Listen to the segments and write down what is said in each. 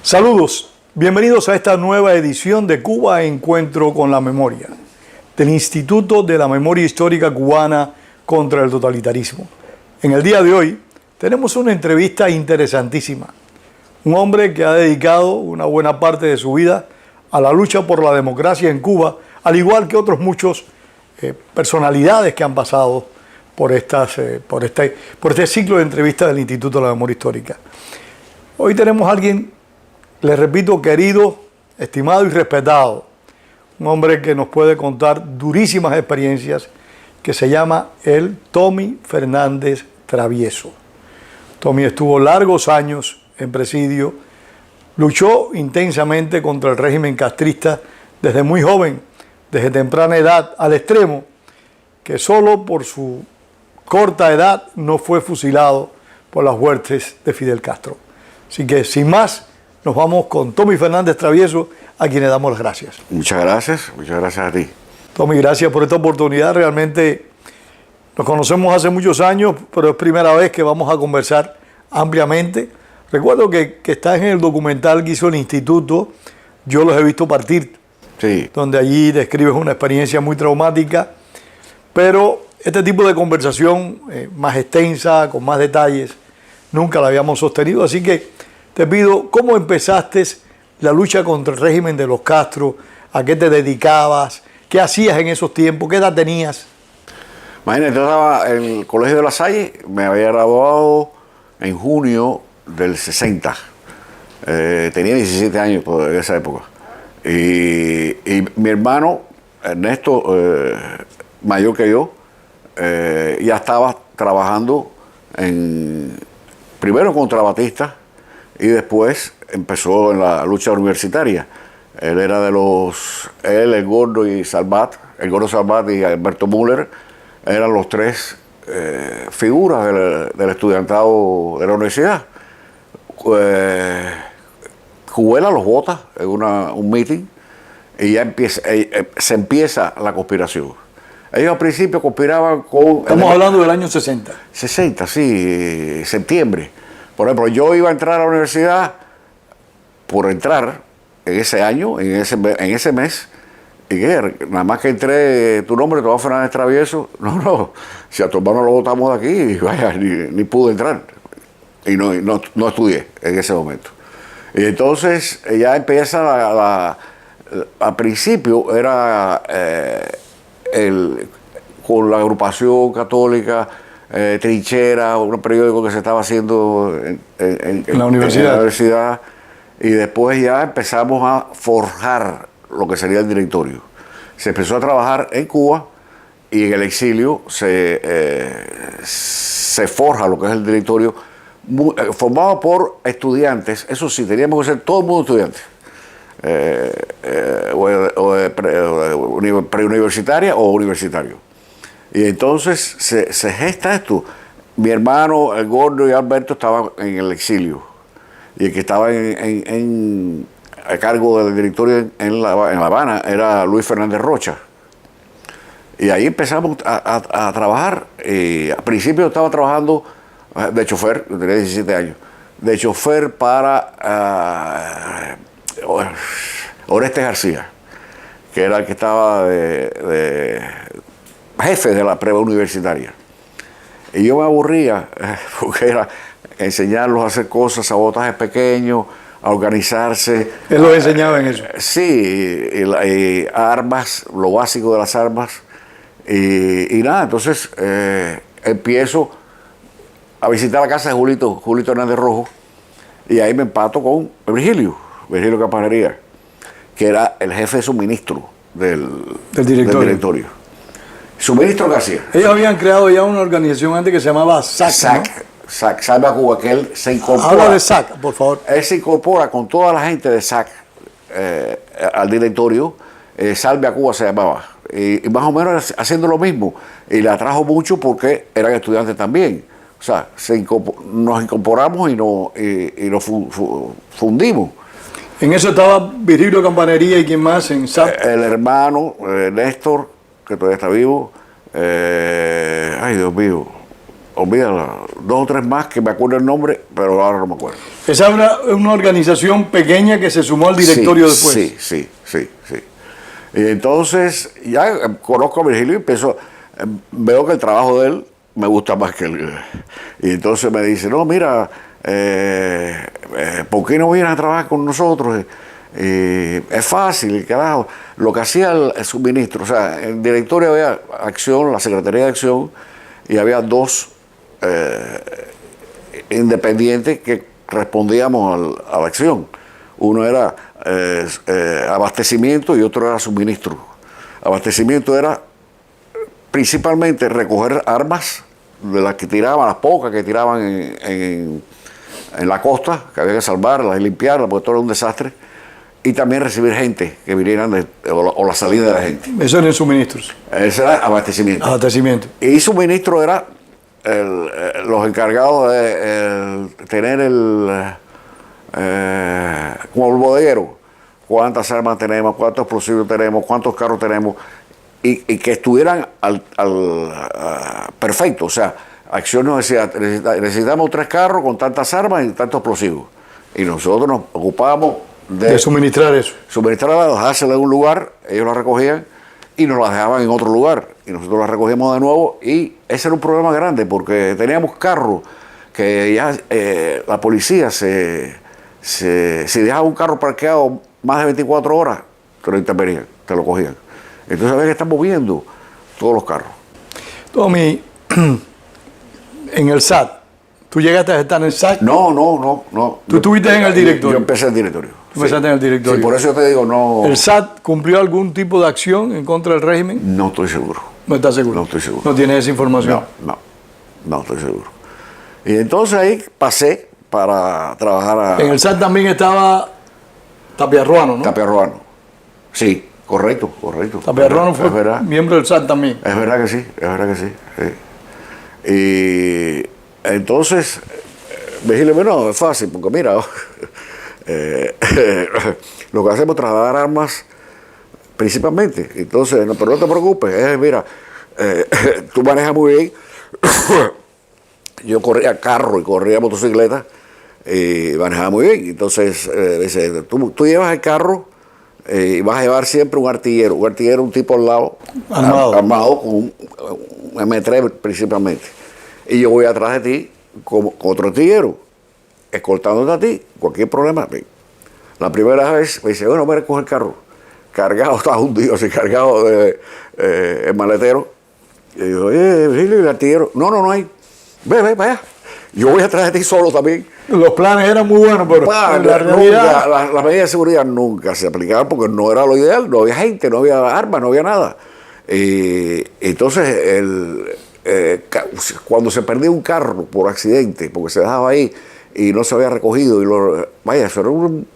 Saludos, bienvenidos a esta nueva edición de Cuba Encuentro con la Memoria, del Instituto de la Memoria Histórica Cubana contra el Totalitarismo. En el día de hoy tenemos una entrevista interesantísima. Un hombre que ha dedicado una buena parte de su vida a la lucha por la democracia en Cuba, al igual que otros muchos personalidades que han pasado por este ciclo de entrevistas del Instituto de la Memoria Histórica. Hoy tenemos a alguien, les repito, querido, estimado y respetado. Un hombre que nos puede contar durísimas experiencias, que se llama el Tommy Fernández Travieso. Tommy estuvo largos años en presidio, luchó intensamente contra el régimen castrista desde muy joven, desde temprana edad, al extremo que solo por su corta edad no fue fusilado por las huestes de Fidel Castro. Así que, sin más, nos vamos con Tommy Fernández Travieso, a quien le damos las gracias. Muchas gracias a ti. Tommy, gracias por esta oportunidad. Realmente nos conocemos hace muchos años, pero es primera vez que vamos a conversar ampliamente. Recuerdo que estás en el documental que hizo el Instituto, Yo los he visto partir, sí, donde allí describes una experiencia muy traumática, pero este tipo de conversación más extensa, con más detalles, nunca la habíamos sostenido, así que te pido, ¿cómo empezaste la lucha contra el régimen de los Castro? ¿A qué te dedicabas? ¿Qué hacías en esos tiempos? ¿Qué edad tenías? Imagínate, yo estaba en el Colegio de La Salle, me había graduado en junio del 60. Tenía 17 años en esa época. Y mi hermano, Ernesto, mayor que yo, ya estaba trabajando primero contra Batista, y después empezó en la lucha universitaria. Él era el Gordo y Salvat, el Gordo Salvat y Alberto Müller, eran los tres figuras del estudiantado de la universidad. Cubela los vota en un meeting y ya se empieza la conspiración. Ellos al principio conspiraban con... Estamos hablando del año 60. 60, sí, septiembre. Por ejemplo, yo iba a entrar a la universidad por entrar en ese año, en ese mes, y que nada más que entré, tu nombre, Tomás Fernández Travieso, no, si a tu hermano lo votamos de aquí, vaya, ni pude entrar. Y no estudié en ese momento. Y entonces ya empieza al principio era con la agrupación católica, Trinchera, un periódico que se estaba haciendo en la universidad. Y después ya empezamos a forjar lo que sería el directorio. Se empezó a trabajar en Cuba y en el exilio se forja lo que es el directorio, formado por estudiantes. Eso sí, teníamos que ser todo el mundo estudiantes, preuniversitaria o universitario. Y entonces se gesta esto. Mi hermano, el Gordo y Alberto estaban en el exilio. Y el que estaba a cargo del directorio en La Habana era Luis Fernández Rocha. Y ahí empezamos a trabajar. Al principio estaba trabajando de chofer, yo tenía 17 años, de chofer para Orestes García, que era el que estaba de jefe de la prueba universitaria. Y yo me aburría, porque era enseñarlos a hacer cosas, sabotajes pequeños, a organizarse. Él lo enseñaba en eso. Sí, armas, lo básico de las armas. Y nada, entonces empiezo a visitar la casa de Julito Hernández Rojo, y ahí me empato con Virgilio Campanería, que era el jefe de suministro del directorio. ¿Suministro qué hacía? Ellos habían creado ya una organización antes que se llamaba SAC, ¿no? SAC, Salve a Cuba, que él se incorpora. Habla de SAC, por favor. Él se incorpora con toda la gente de SAC al directorio. Salve a Cuba se llamaba. Y más o menos haciendo lo mismo. Y le atrajo mucho porque eran estudiantes también. O sea, nos incorporamos y nos fundimos. En eso estaba Virgilio Campanería y quién más en SAC. El hermano Néstor, que todavía está vivo. Ay, Dios mío. Olvídala. 2 o 3 más que me acuerdo el nombre, pero ahora no me acuerdo. Esa era una organización pequeña que se sumó al directorio después. Sí. Y entonces ya conozco a Virgilio y empiezo, veo que el trabajo de él me gusta más que él. Y entonces me dice, no, mira, ¿por qué no vienes a trabajar con nosotros? Es fácil, carajo. Lo que hacía el suministro, o sea, en el directorio había acción, la Secretaría de Acción, y había 2 independientes que respondíamos a la acción. Uno era abastecimiento y otro era suministro. Abastecimiento era principalmente recoger armas de las que tiraban, las pocas que tiraban en la costa, que había que salvarlas y limpiarlas porque todo era un desastre, y también recibir gente que vinieran o la salida de la gente. Eso eran suministros. Ese era abastecimiento. Abastecimiento. Y suministro era los encargados de tener como el bodeguero, cuántas armas tenemos, cuántos explosivos tenemos, cuántos carros tenemos, y que estuvieran perfecto. O sea, Acción nos decía, necesitamos 3 carros con tantas armas y tantos explosivos. Y nosotros nos ocupábamos de suministrar eso. Suministrarlas, dejárselas en un lugar, ellos las recogían y nos las dejaban en otro lugar. Y nosotros las recogíamos de nuevo, y ese era un problema grande porque teníamos carros que ya la policía si dejaba un carro parqueado más de 24 horas, te lo intervenían, te lo cogían. Entonces había que estar moviendo todos los carros. Tommy, en el SAT, ¿tú llegaste a estar en el SAT? No. ¿Tú estuviste en el directorio? Yo empecé en el directorio. ¿Tú empezaste en el directorio? Sí, por eso yo te digo, no. ¿El SAT cumplió algún tipo de acción en contra del régimen? No estoy seguro. ¿No estás seguro? No estoy seguro. ¿No tienes esa información? No estoy seguro. Y entonces ahí pasé para trabajar En el SAT también estaba Tapia Ruano, ¿no? Tapia Ruano. Sí, correcto. Tapia Ruano fue miembro del SAT también. Es verdad que sí. Y entonces me dije, bueno, es fácil, porque mira, lo que hacemos es trasladar armas principalmente. Entonces, pero no te preocupes, mira, tú manejas muy bien. Yo corría carro y corría motocicleta y manejaba muy bien. Entonces, dice, tú llevas el carro y vas a llevar siempre un artillero. Un tipo al lado, armado con un M3 principalmente. Y yo voy atrás de ti con otro artillero, escoltándote a ti, cualquier problema. La primera vez me dice, bueno, voy a recoger el carro. Cargado, estaba hundido, así cargado de el maletero. Y digo, Virgilio, el artillero. No hay. Ve, vaya. Yo voy atrás de ti solo también. Los planes eran muy buenos, pero en la realidad... Las medidas de seguridad nunca se aplicaban porque no era lo ideal, no había gente, no había armas, no había nada. Entonces, cuando se perdía un carro por accidente, porque se dejaba ahí y no se había recogido, eso era un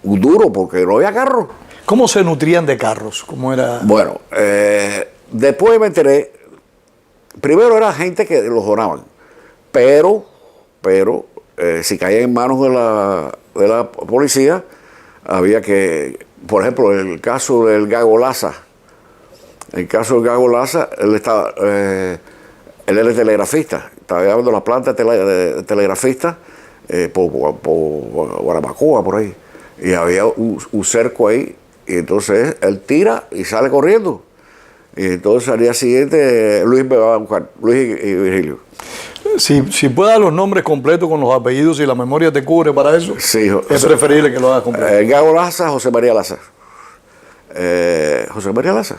duro porque no había carro. ¿Cómo se nutrían de carros? ¿Cómo era? Bueno, después me enteré, primero era gente que los donaban, pero si caían en manos de la policía, había que, por ejemplo, el caso del Gago Laza, él era telegrafista, estaba llevando la planta de telegrafista por Guarabacoa, por ahí, y había un cerco ahí, y entonces él tira y sale corriendo. Y entonces al día siguiente Luis me va a buscar, Luis y Virgilio. Si puede dar los nombres completos con los apellidos y la memoria te cubre para eso, Sí, es preferible que lo haga completo. Gago Laza, José María Laza. José María Laza.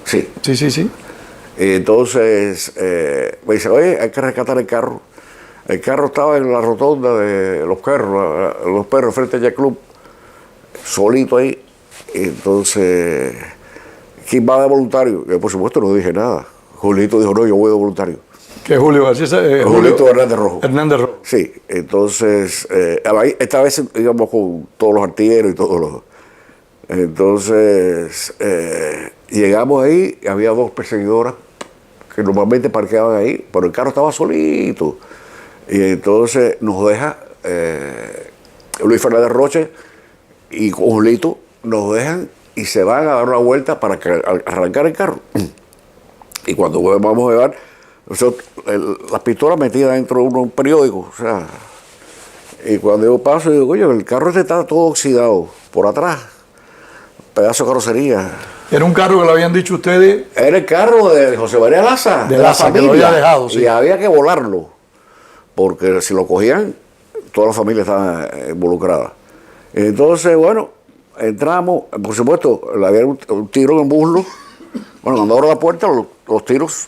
Sí. Sí. Entonces me dice, oye, hay que rescatar el carro. El carro estaba en la rotonda de los perros frente al Yacht Club, solito ahí. Entonces, ¿quién va de voluntario? Yo, por supuesto, no dije nada. Julito dijo, no, yo voy de voluntario. Que Julio García, Julito Hernández Rojo. Hernández Rojo. Sí, entonces, esta vez íbamos con todos los artilleros y todos los... Entonces, llegamos ahí y había dos perseguidoras que normalmente parqueaban ahí, pero el carro estaba solito. Y entonces nos deja Luis Fernández Roche y con Julito nos dejan y se van a dar una vuelta para arrancar el carro. Y cuando vamos a llevar las pistolas metidas dentro de un periódico, o sea, y cuando yo paso digo, oye, el carro este está todo oxidado por atrás, pedazo de carrocería. Era un carro que le habían dicho ustedes. Era el carro de José María Laza, de la familia, que lo había dejado, sí. Y había que volarlo, porque si lo cogían, toda la familia estaba involucrada. Entonces, bueno, entramos, por supuesto, había un tiro en muslo. Bueno, cuando abro la puerta, los tiros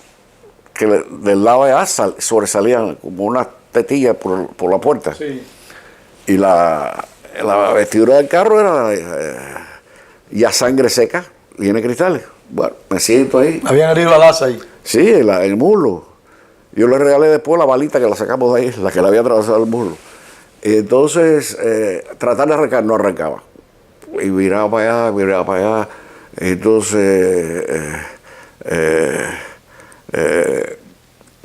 que del lado de allá sobresalían como una tetilla por la puerta. Sí. Y la vestidura del carro era ya sangre seca, llena de cristales. Bueno, me siento ahí. Habían herido a Laza ahí. Sí, en el muslo. Yo le regalé después la balita que la sacamos de ahí, la que le había atravesado el muslo. Y entonces, tratar de arrancar, no arrancaba. Y miraba para allá. Entonces,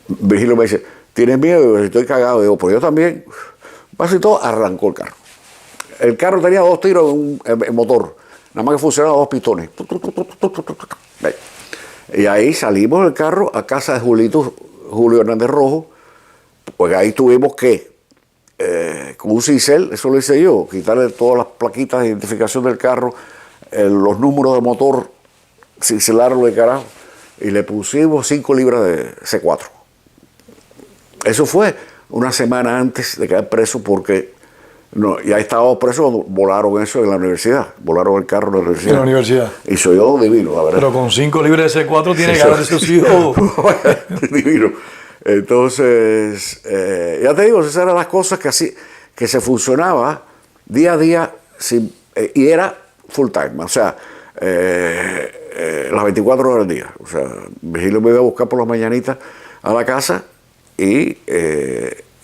Virgilio me dice, ¿tienes miedo? Y estoy cagado. Digo, pues yo también. Casi todo, arrancó el carro. El carro tenía 2 tiros en motor. Nada más que funcionaba 2 pistones. Y ahí salimos del carro a casa de Julio Hernández Rojo. Pues ahí tuvimos que, con un cincel, eso lo hice yo, quitarle todas las plaquitas de identificación del carro, los números de motor, cincelarlo de carajo, y le pusimos 5 libras de C4. Eso fue una semana antes de quedar preso, porque ya estábamos presos cuando volaron eso en la universidad, volaron el carro en la universidad. En la universidad. Y soy yo divino, la verdad. Pero con 5 libras de C4 tiene que haber sido divino. Entonces, ya te digo, esas eran las cosas que se funcionaba día a día y era full time, o sea, las 24 horas del día. O sea, Virgilio me iba a buscar por las mañanitas a la casa y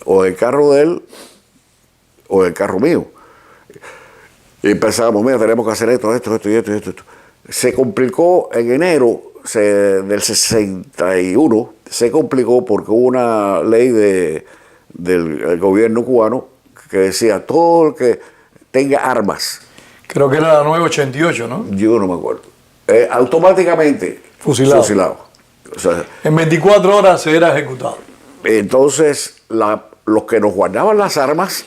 o el carro de él o el carro mío. Y pensábamos, mira, tenemos que hacer esto. Se complicó en enero del 61, se complicó porque hubo una ley del gobierno cubano que decía, todo el que tenga armas. Creo que era la 988, ¿no? Yo no me acuerdo. Automáticamente fusilado. O sea, en 24 horas se era ejecutado. Entonces, los que nos guardaban las armas,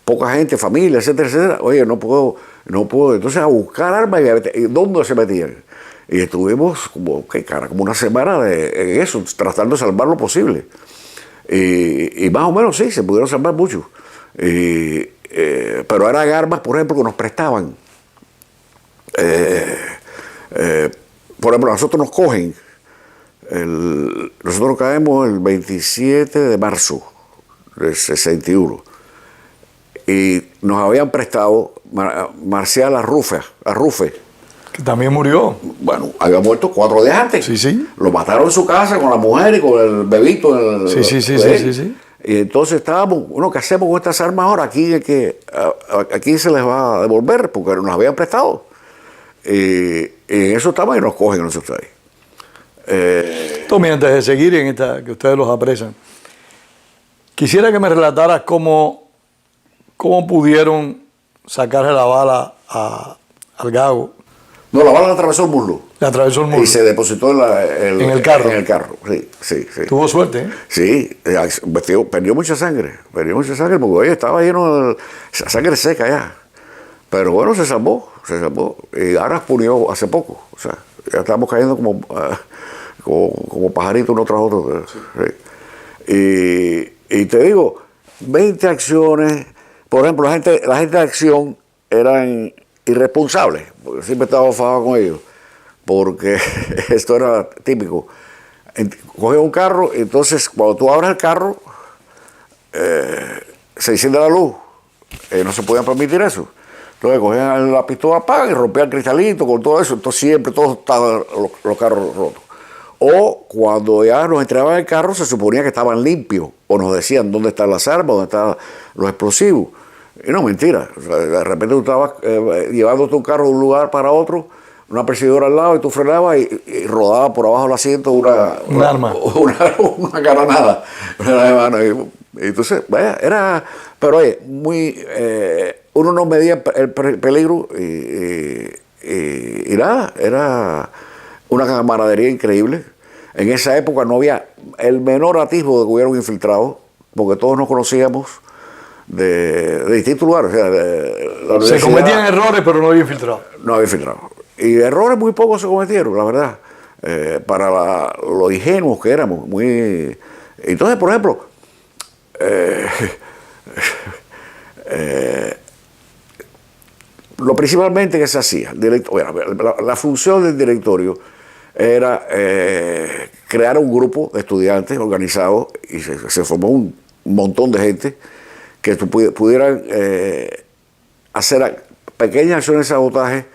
poca gente, familia, etcétera, oye, no puedo. Entonces, a buscar armas, y ¿dónde se metían? Y estuvimos como una semana en eso, tratando de salvar lo posible. Y más o menos sí, se pudieron salvar mucho. Pero eran armas, por ejemplo, que nos prestaban. Por ejemplo, nosotros nos cogen, nosotros caemos el 27 de marzo del 61. Y nos habían prestado Marcial Arrufe. Que también murió. Bueno, había muerto 4 días antes. Sí. Lo mataron en su casa con la mujer y con el bebito. Sí. Y entonces estábamos, bueno, ¿qué hacemos con estas armas ahora? Aquí se les va a devolver porque nos habían prestado. Y en eso estamos y nos cogen nosotros ahí. Tommy, antes de seguir en esta, que ustedes los apresan, quisiera que me relataras cómo pudieron sacarle la bala al Gago. No, la bala le atravesó el muslo. Le atravesó el muslo. Y se depositó en el carro. En el carro, sí. Tuvo suerte, ¿eh? Sí, perdió mucha sangre. Porque oye, estaba lleno de sangre seca ya. Pero bueno, se salvó. Y ahora exponió hace poco. O sea, ya estamos cayendo como pajaritos uno tras otro. Sí. Y te digo, 20 acciones, por ejemplo, la gente de acción eran irresponsables, porque siempre estaba enfadado con ellos, porque esto era típico. Cogía un carro, y entonces cuando tú abres el carro, se enciende la luz. No se podían permitir eso. Entonces cogían la pistola, y rompían el cristalito con todo eso. Entonces siempre todos estaban los carros rotos. O cuando ya nos entraban en el carro, se suponía que estaban limpios. O nos decían dónde están las armas, dónde están los explosivos. Y no, mentira. O sea, de repente tú estabas llevándote un carro de un lugar para otro, una perseguidora al lado, y tú frenabas y rodaba por abajo del asiento un arma. Una granada. Y entonces, vaya, era. Pero oye, uno no medía el peligro y nada, era una camaradería increíble. En esa época no había el menor atisbo de que hubiera un infiltrado, porque todos nos conocíamos de distintos lugares. O sea, se cometían errores, pero no había infiltrado. No había infiltrado. Y errores muy pocos se cometieron, la verdad, para lo ingenuos que éramos. Entonces, por ejemplo, lo principalmente que se hacía, la función del directorio era crear un grupo de estudiantes organizados, y se formó un montón de gente que pudieran hacer pequeñas acciones de sabotaje,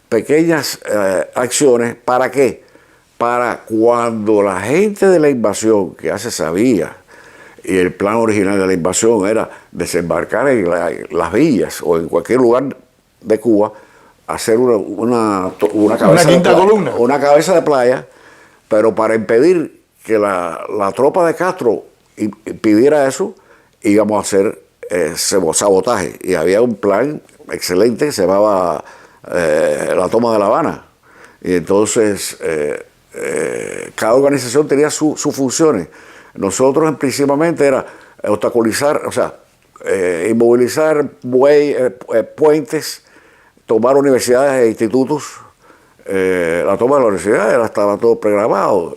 pequeñas acciones. ¿Para qué? Para cuando la gente de la invasión, que ya se sabía, y el plan original de la invasión era desembarcar en las villas o en cualquier lugar de Cuba, hacer una cabeza de playa, pero para impedir que la tropa de Castro pidiera eso, íbamos a hacer sabotaje. Y había un plan excelente que se llamaba la toma de La Habana. Y entonces cada organización tenía sus funciones. Nosotros principalmente era obstaculizar, o sea, inmovilizar puentes, tomar universidades e institutos. La toma de la universidad estaba todo programado.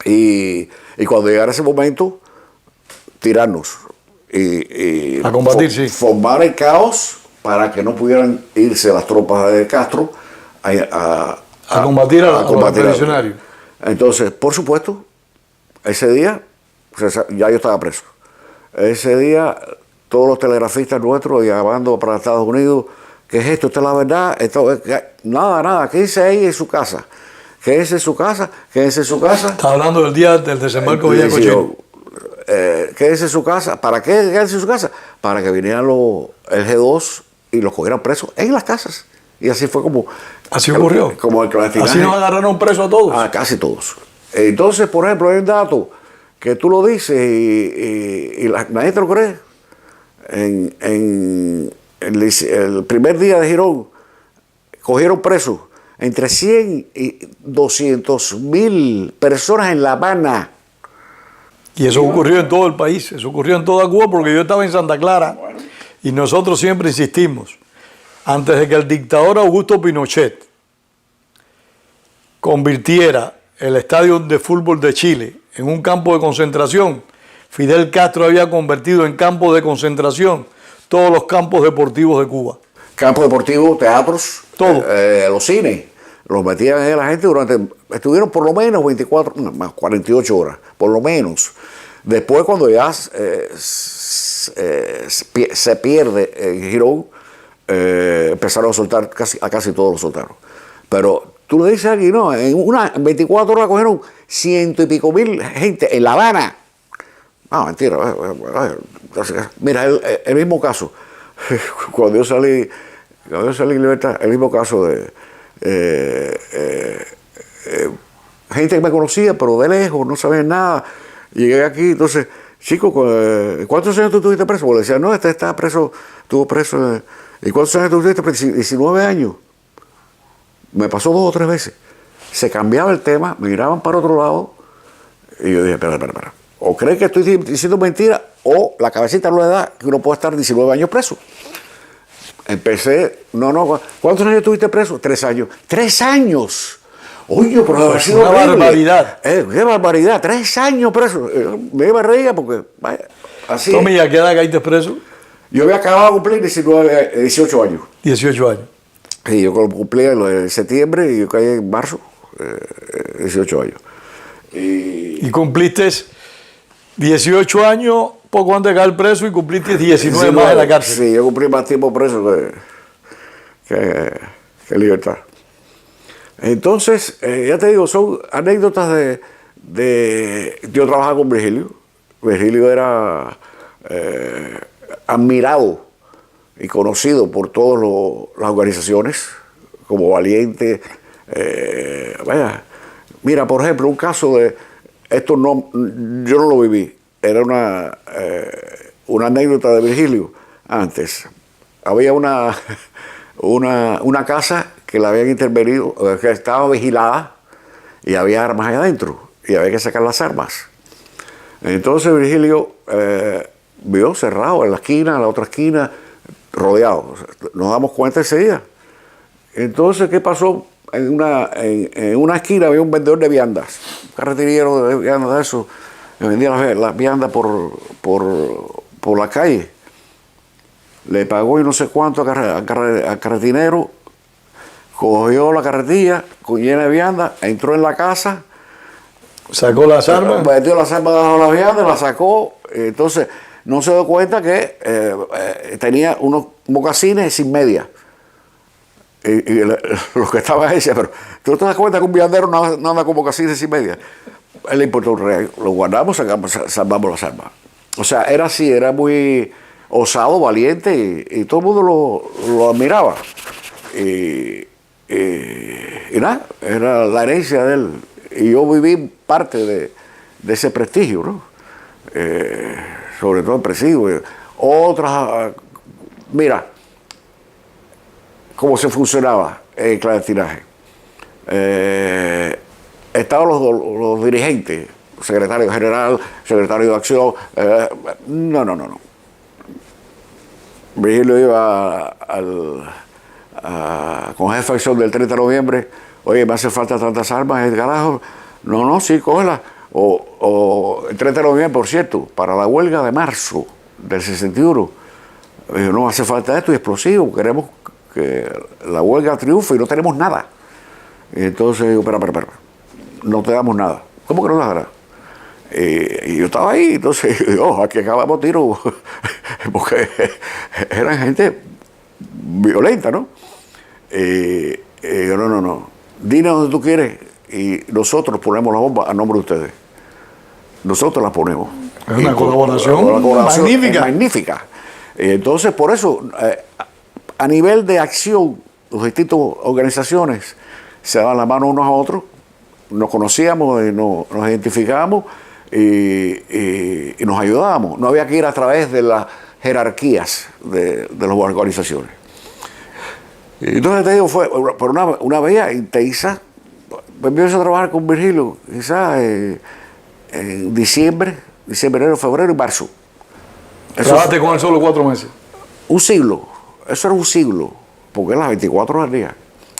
y cuando llegara ese momento, tirarnos. A combatir, sí. Formar el caos para que no pudieran irse las tropas de Castro a combatir a los revolucionarios. Entonces, por supuesto, ese día ya yo estaba preso. Ese día todos los telegrafistas nuestros llamando para Estados Unidos, ¿qué es esto? ¿Esta es la verdad? Nada, quédense ahí en su casa. Quédense en su casa. Está hablando del día del desembarco de Villacochino. Quédense en su casa. ¿Para qué quédense en su casa? Para que vinieran el G2 y los cogieran presos en las casas. Y así fue como... Así ocurrió. Como el clandestinaje. Así nos agarraron presos a todos. A casi todos. Entonces, por ejemplo, hay un dato que tú lo dices y nadie te lo cree. El primer día de Girón cogieron presos entre 100 y 200.000 personas en La Habana. Y eso ocurrió en todo el país, eso ocurrió en toda Cuba, porque yo estaba en Santa Clara y nosotros siempre insistimos, antes de que el dictador Augusto Pinochet convirtiera el estadio de fútbol de Chile en un campo de concentración, Fidel Castro había convertido en campo de concentración todos los campos deportivos de Cuba. Campos deportivos, teatros, todo. Los cines, los metían a la gente estuvieron por lo menos 48 horas, por lo menos. Después, cuando ya se pierde en Girón, empezaron a soltar, casi todos los soltaron. Pero tú le dices aquí, no, en 24 horas cogieron 100 y pico mil gente en La Habana. Ah, mentira. Mira, el mismo caso. Cuando yo salí en libertad, el mismo caso de gente que me conocía, pero de lejos, no sabía nada. Llegué aquí, entonces, chico, ¿cuántos años tú estuviste preso? Porque le decía, no, este está preso, estuvo preso. ¿Y cuántos años tú estuviste preso? 19 años. Me pasó 2 o 3 veces. Se cambiaba el tema, me miraban para otro lado, y yo dije, espera. O creen que estoy diciendo mentira, o la cabecita no le da que uno puede estar 19 años preso. Empecé, ¿cuántos años estuviste preso? 3 años. 3 años. Oye, pero debe haber sido Una horrible. barbaridad. Qué barbaridad, 3 años preso. Me reía porque, vaya, así. Tommy, ¿a qué edad caíste preso? Yo había acabado de cumplir 18 años. 18 años. Sí, yo cumplí en septiembre y yo caí en marzo, 18 años. Y cumpliste 18 años poco antes de caer preso y cumpliste 19 más en la cárcel. Sí, yo cumplí más tiempo preso que libertad. Entonces, ya te digo, son anécdotas yo trabajaba con Virgilio. Virgilio era admirado y conocido por todas las organizaciones como valiente. Vaya, mira, por ejemplo, un caso esto no, yo no lo viví, era una anécdota de Virgilio. Antes había una casa que la habían intervenido, que estaba vigilada y había armas allá adentro y había que sacar las armas. Entonces Virgilio vio cerrado en la esquina, en la otra esquina, rodeado. Nos damos cuenta ese día. Entonces, ¿qué pasó? En una esquina había un vendedor de viandas, un carreterero de viandas de eso, que vendía las viandas por la calle. Le pagó y no sé cuánto al carretinero, cogió la carretilla llena de viandas, entró en la casa, Sacó las armas. metió las armas bajo las viandas, las sacó. Entonces no se dio cuenta que tenía unos mocasines sin media. Y los que estaban ahí decían, pero tú te das cuenta que un viandero no anda con mocasines sin media. Él le importó un rey. Lo guardamos, salvamos las armas. O sea, era así, era muy osado, valiente y todo el mundo lo admiraba. Y nada, era la herencia de él. Y yo viví parte de ese prestigio, ¿no? Sobre todo el presidio. Otras, mira, cómo se funcionaba el clandestinaje. Estaban los dirigentes, secretario general, secretario de acción. No. Virgilio iba con jefe de acción del 30 de noviembre. Oye, me hace falta tantas armas, el carajo. No, sí, cógela. O el 30 de noviembre, por cierto, para la huelga de marzo del 61. Dijo, no hace falta esto y explosivo, queremos que la huelga triunfe y no tenemos nada. Y entonces digo, espera, no te damos nada. ¿Cómo que no te damos nada? Y yo estaba ahí, entonces yo, aquí acabamos tiro, porque eran gente violenta, ¿no? Y yo, no, dime donde tú quieres y nosotros ponemos la bomba a nombre de ustedes. Nosotros la ponemos. Es una colaboración magnífica. Magnífica. Entonces, por eso, a nivel de acción, las distintas organizaciones se daban la mano unos a otros, nos conocíamos, nos identificábamos y nos ayudábamos. No había que ir a través de las jerarquías de las organizaciones. Y entonces te digo, fue por una vía intensa. Empecé a trabajar con Virgilio, quizás en diciembre, enero, febrero y marzo. Trabajaste con él solo 4 meses. Un siglo, eso era un siglo, porque eran las 24 horas al día.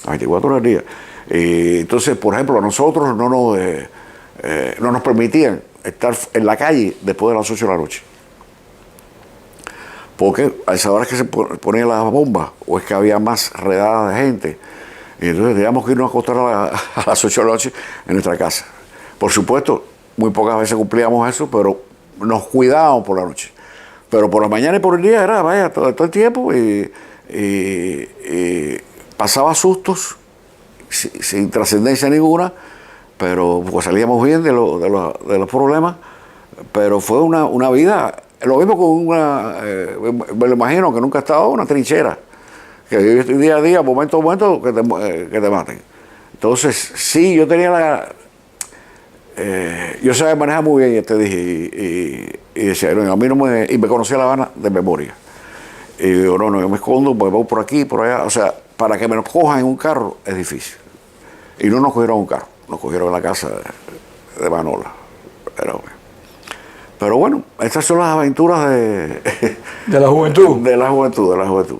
Las 24 horas al día. Entonces, por ejemplo, a nosotros no nos permitían estar en la calle después de las 8 de la noche. Porque a esa hora es que se ponían las bombas, o es que había más redadas de gente. Y entonces teníamos que irnos a acostar a las 8 de la noche en nuestra casa. Por supuesto, muy pocas veces cumplíamos eso, pero nos cuidábamos por la noche. Pero por la mañana y por el día era, vaya, todo el tiempo y pasaba sustos sin trascendencia ninguna, pero pues salíamos bien de los problemas. Pero fue una vida, lo mismo con me lo imagino que nunca estaba en una trinchera, que día a día, momento a momento, que te maten. Entonces, sí, yo tenía yo sabía manejar muy bien, te dije, y decía, no, a mí no y me conocía La Habana de memoria. Y digo, no, yo me escondo, pues voy por aquí, por allá. O sea, para que me nos cojan en un carro es difícil. Y no nos cogieron un carro, nos cogieron en la casa de Manola. Pero bueno, estas son las aventuras de la juventud. De la juventud.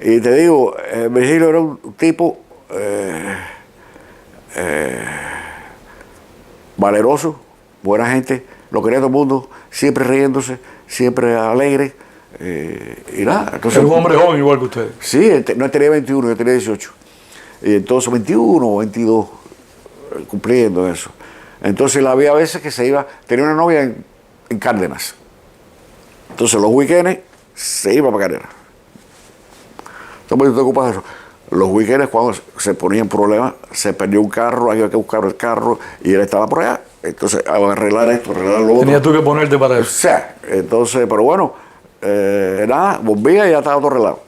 Y te digo, Virgilio era un tipo valeroso, buena gente, lo quería todo el mundo, siempre riéndose, siempre alegre. Y nada, entonces, Era un hombre joven igual que usted. Sí, no tenía 21, yo tenía 18. Y entonces 21 o 22, cumpliendo eso. Entonces había veces que se iba, tenía una novia en Cárdenas. Entonces los weekends se iba para Cárdenas. Entonces te ocupas de eso. Los weekends cuando se ponían problemas, se perdió un carro, había que buscar el carro y él estaba por allá. Entonces a arreglar esto, arreglar lo otro. Tenías tú que ponerte para O eso. sea, entonces, pero bueno, nada, volvía y ya estaba todo arreglado.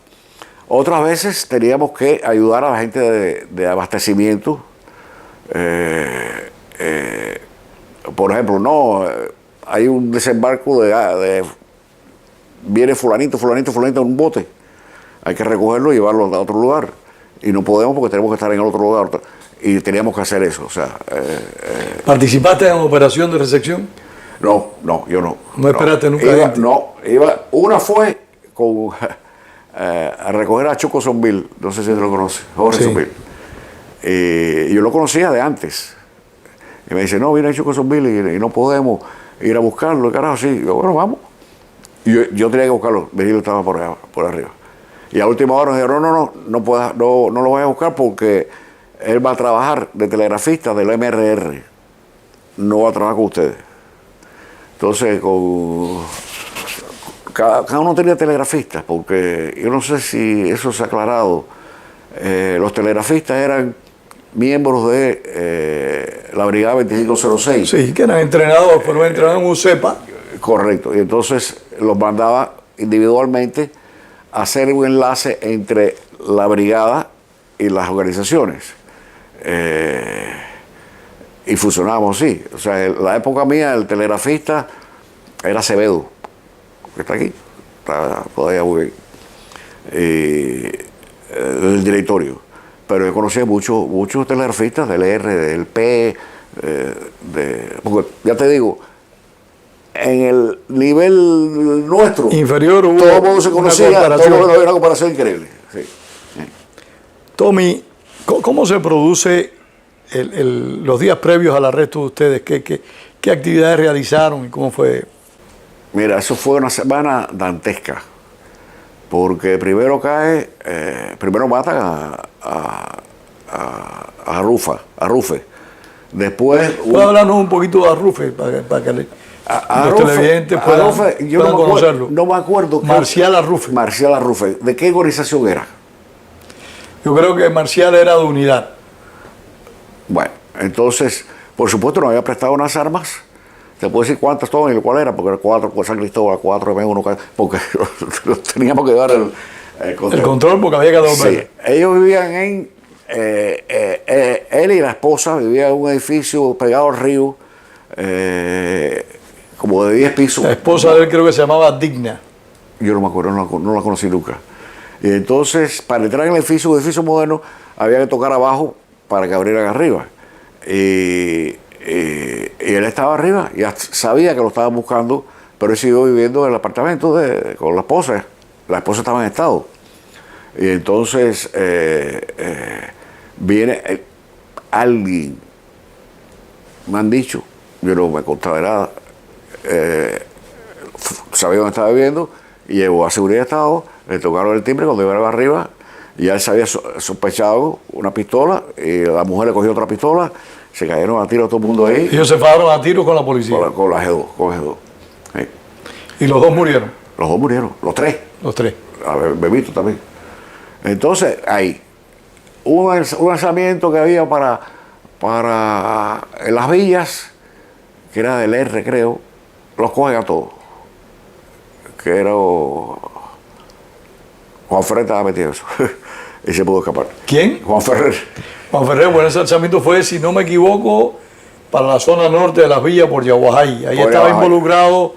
Otras veces teníamos que ayudar a la gente de abastecimiento. Por ejemplo, hay un desembarco viene fulanito en un bote. Hay que recogerlo y llevarlo a otro lugar. Y no podemos porque tenemos que estar en el otro lugar. Y teníamos que hacer eso. O sea, ¿Participaste en operación de recepción? no, yo no. ¿No esperaste nunca Iba, gente? una fue con, a recoger a Choco Zonville, no sé si te lo conoce, Jorge Sí. Zonville. Yo lo conocía de antes. Y me dice, no, viene Choco Zonville y no podemos ir a buscarlo, carajo, sí. Yo, bueno, vamos. Y yo tenía que buscarlo, Virgilio estaba por arriba. Y a última hora me dijeron, no lo voy a buscar porque él va a trabajar de telegrafista del MRR. No va a trabajar con ustedes. Entonces, cada uno tenía telegrafistas, porque yo no sé si eso se ha aclarado. Los telegrafistas eran miembros de la Brigada 2506. Sí, que eran entrenados, fueron entrenados en UCEPA. Correcto. Y entonces los mandaba individualmente a hacer un enlace entre la brigada y las organizaciones. Y funcionábamos así. O sea, en la época mía, el telegrafista era Acevedo, que está aquí, está todavía muy bien, del directorio. Pero yo conocía muchos telegrafistas del R, del P, porque ya te digo, en el nivel nuestro, Inferior hubo todo el mundo se conocía, todo el mundo había una comparación increíble. Sí. Tommy, ¿cómo se produce los días previos al arresto de ustedes? ¿Qué actividades realizaron y cómo fue? Mira, eso fue una semana dantesca, porque primero matan a Rufe. Después... ¿Puedo hablarnos un poquito de Arrufe para que los televidentes puedan conocerlo? No me acuerdo. Marcial Arrufe. Marcial Arrufe. ¿De qué organización era? Yo creo que Marcial era de unidad. Bueno, entonces, por supuesto, nos había prestado unas armas. Te puedo decir cuántas toman y cuál era, porque era 4 por San Cristóbal, 4 M1, porque teníamos que llevar el control. El control porque había que devolverlo. Sí, ellos vivían él y la esposa vivían en un edificio pegado al río, como de 10 pisos. La esposa de él creo que se llamaba Digna. Yo no me acuerdo, no la conocí nunca. Y entonces, para entrar en el edificio, un edificio moderno, había que tocar abajo para que abrieran arriba. Y él estaba arriba, ya sabía que lo estaban buscando, pero él siguió viviendo en el apartamento con la esposa. La esposa estaba en estado. Y entonces viene alguien, me han dicho, yo no me contaba nada, sabía dónde estaba viviendo, y llegó a seguridad de estado, le tocaron el timbre cuando iba arriba, y ya él se había sospechado una pistola, y la mujer le cogió otra pistola, se cayeron a tiro todo el mundo ahí. Ellos se fueron a tiro con la policía. Con la G2, con G2. Sí. Y los dos murieron. Los dos murieron, los tres. Los tres. A ver, Bebito también. Entonces, ahí, un lanzamiento que había para en las villas, que era del R, creo, los cogen a todos. Que era Juan Ferrer estaba metido en eso. Y se pudo escapar. ¿Quién? Juan Ferrer. Juan Ferrer, bueno, ese lanzamiento fue, si no me equivoco, para la zona norte de las villas por Yaguajay. Ahí estaba involucrado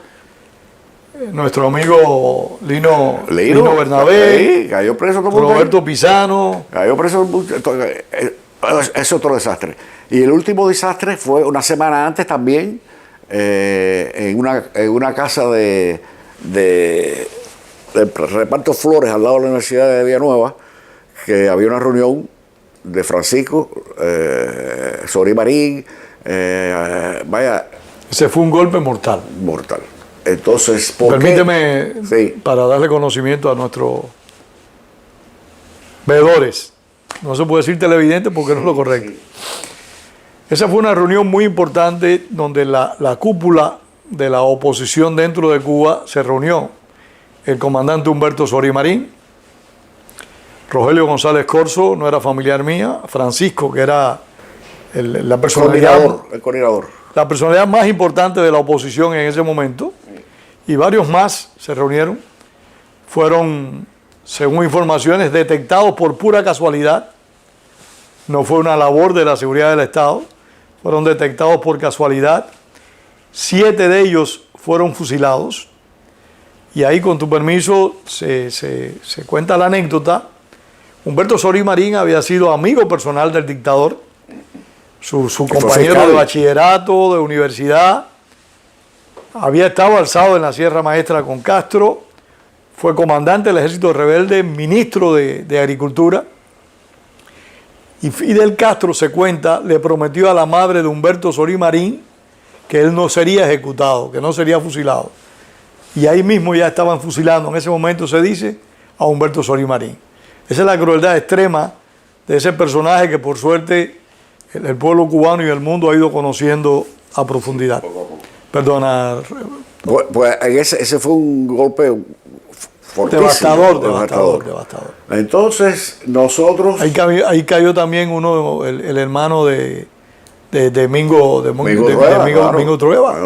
nuestro amigo Lino Bernabé, sí, cayó preso todo el mundo Roberto Pisano. Cayó preso. Es otro desastre. Y el último desastre fue una semana antes también, en una casa de reparto flores al lado de la Universidad de Villanueva, que había una reunión de Francisco, Sorí Marín, vaya. Ese fue un golpe mortal. Mortal. Entonces, ¿por Permíteme, sí, para darle conocimiento a nuestros veedores, no se puede decir televidente porque no es lo correcto. Esa fue una reunión muy importante donde la cúpula de la oposición dentro de Cuba se reunió. El comandante Humberto Sorí Marín, Rogelio González Corzo, no era familiar mía, Francisco, que era la personalidad, el coordinador. La personalidad más importante de la oposición en ese momento, y varios más se reunieron, fueron, según informaciones, detectados por pura casualidad. No fue una labor de la seguridad del Estado, fueron detectados por casualidad. 7 de ellos fueron fusilados, y ahí, con tu permiso, se cuenta la anécdota. Humberto Sorí Marín había sido amigo personal del dictador, su compañero de bachillerato, de universidad, había estado alzado en la Sierra Maestra con Castro, fue comandante del ejército rebelde, ministro de Agricultura, y Fidel Castro, se cuenta, le prometió a la madre de Humberto Sorí Marín que él no sería ejecutado, que no sería fusilado. Y ahí mismo ya estaban fusilando, en ese momento se dice, a Humberto Sorí Marín. Esa es la crueldad extrema de ese personaje que, por suerte, el pueblo cubano y el mundo ha ido conociendo a profundidad. Perdona. Pues ese fue un golpe fortísimo. Devastador. Entonces, nosotros... Ahí cayó también el hermano de Mingo Trueba.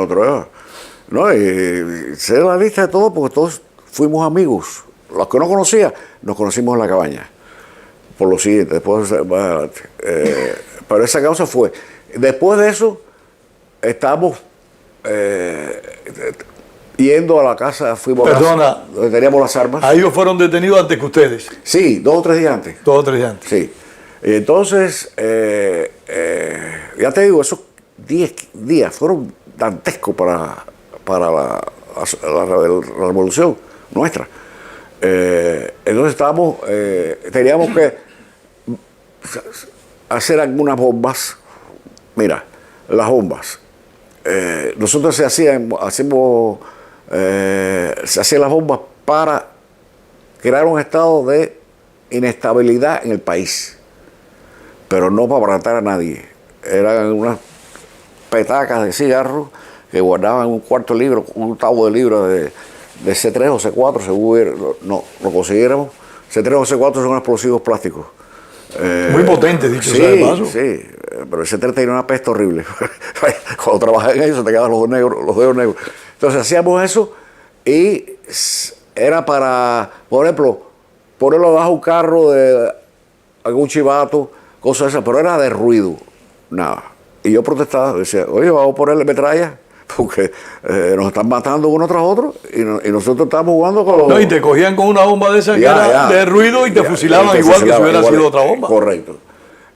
No, y sé la lista de todos porque todos fuimos amigos. Los que no conocía, nos conocimos en la cabaña. Por lo siguiente, después más adelante. Pero esa causa fue. Después de eso, estamos yendo a la casa, fuimos a la casa donde teníamos las armas. Ahí ellos fueron detenidos antes que ustedes. Sí, 2 o 3 días antes. 2 o 3 días antes. Sí. Y entonces, ya te digo, esos 10 días fueron dantescos para la revolución nuestra. Entonces teníamos que hacer algunas bombas. Mira, las bombas. Nosotros se hacían las bombas para crear un estado de inestabilidad en el país, pero no para matar a nadie. Eran unas petacas de cigarros que guardaban un cuarto libro, un octavo de libro de C3 o C4, según lo consiguiéramos. C3 o C4 son explosivos plásticos. Muy potentes, dicho sea de paso. Sí, pero el C3 tenía una peste horrible. Cuando trabajé en eso te quedaban los dedos negros. Entonces hacíamos eso y era para, por ejemplo, ponerlo bajo un carro de algún chivato, cosas esas, pero era de ruido, nada. Y yo protestaba, decía, oye, vamos a ponerle metralla, porque nos están matando uno tras otro y nosotros estamos jugando con los... No, y te cogían con una bomba de esa que era de ruido y te fusilaban igual que si hubiera sido otra bomba. Correcto.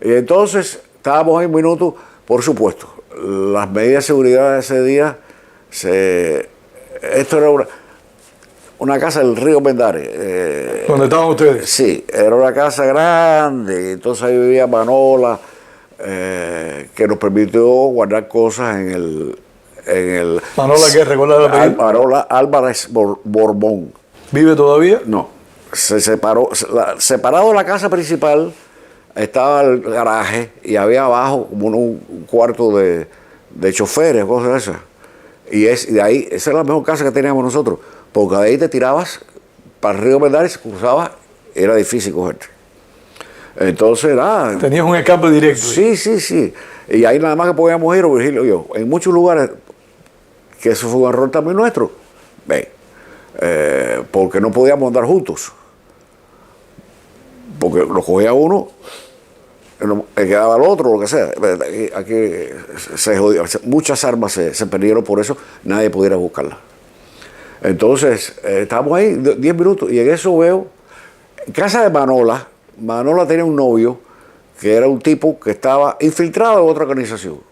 Y entonces estábamos ahí un minuto, por supuesto, las medidas de seguridad de ese día, esto era una casa del río Mendares. ¿Dónde estaban ustedes? Sí, era una casa grande, entonces ahí vivía Manola, que nos permitió guardar cosas en el... Manola, ¿qué? ¿Recuerda el apellido? Manola Álvarez Borbón. ¿Vive todavía? No, se separó. Separado de la casa principal estaba el garaje y había abajo como un cuarto de choferes, cosas de esas. Y de ahí, esa era la mejor casa que teníamos nosotros, porque de ahí te tirabas para el río Mendares, cruzabas, era difícil cogerte. Entonces, nada. Tenías un escape directo. Sí. Y ahí nada más que podíamos ir, Virgilio y yo. En muchos lugares, que eso fue un error también nuestro, porque no podíamos andar juntos. Porque lo cogía uno, le quedaba al otro, lo que sea. Aquí se jodió. Muchas armas se perdieron por eso, nadie pudiera buscarlas. Entonces, estábamos ahí 10 minutos y en eso veo, en casa de Manola tenía un novio que era un tipo que estaba infiltrado en otra organización.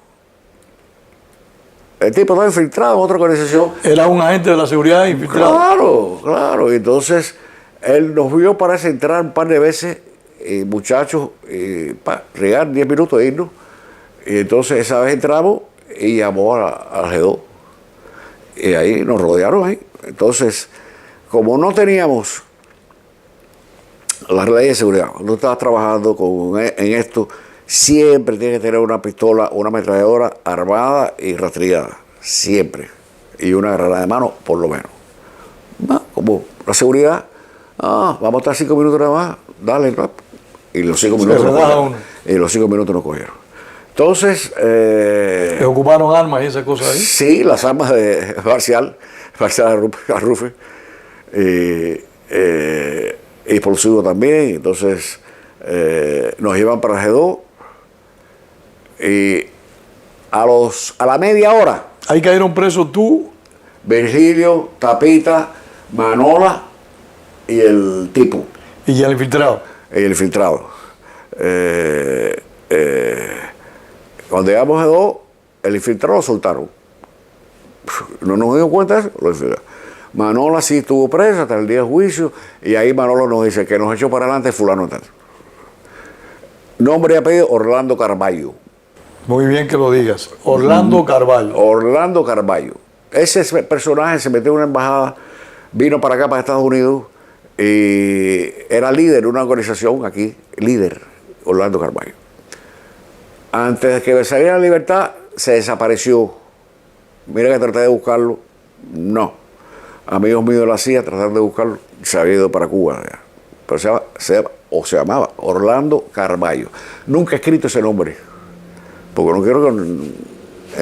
El tipo estaba infiltrado en otra organización. ¿Era un agente de la seguridad infiltrado? Claro. Y entonces él nos vio, parece, entrar un par de veces muchachos, regar 10 minutos e irnos. Y entonces esa vez entramos y llamó al G2. Y ahí nos rodearon ahí. Entonces, como no teníamos las leyes de seguridad, no estabas trabajando en esto, siempre tienes que tener una pistola, una ametralladora armada y rastreada. Siempre. Y una granada de mano, por lo menos. Como la seguridad, vamos a estar 5 minutos nada más, dale, rap. Y los 5 minutos nos cogieron. Y los 5 minutos nos cogieron. Entonces. ¿Les ocuparon armas y esas cosas ahí? Sí, las armas de Marcial Arrufe. Explosivo también. Entonces, nos llevan para el G2. Y a la media hora. Ahí cayeron presos tú. Virgilio, Tapita, Manola y el tipo. Y el infiltrado. El infiltrado. Cuando llegamos a G2, el infiltrado lo soltaron. No nos dimos cuenta de eso, lo infiltraron. Manola sí estuvo presa hasta el día de juicio y ahí Manola nos dice que nos echó para adelante fulano tal. Nombre y apellido Orlando Carballo. Muy bien que lo digas. Orlando Carballo. Orlando Carballo. Ese personaje se metió en una embajada, vino para acá, para Estados Unidos, y era líder de una organización aquí, líder, Orlando Carballo. Antes de que saliera la libertad, se desapareció. Mira que traté de buscarlo, no. Amigos míos de la CIA trataron de buscarlo, se había ido para Cuba. Ya. Pero se llamaba Orlando Carballo. Nunca he escrito ese nombre, porque no quiero que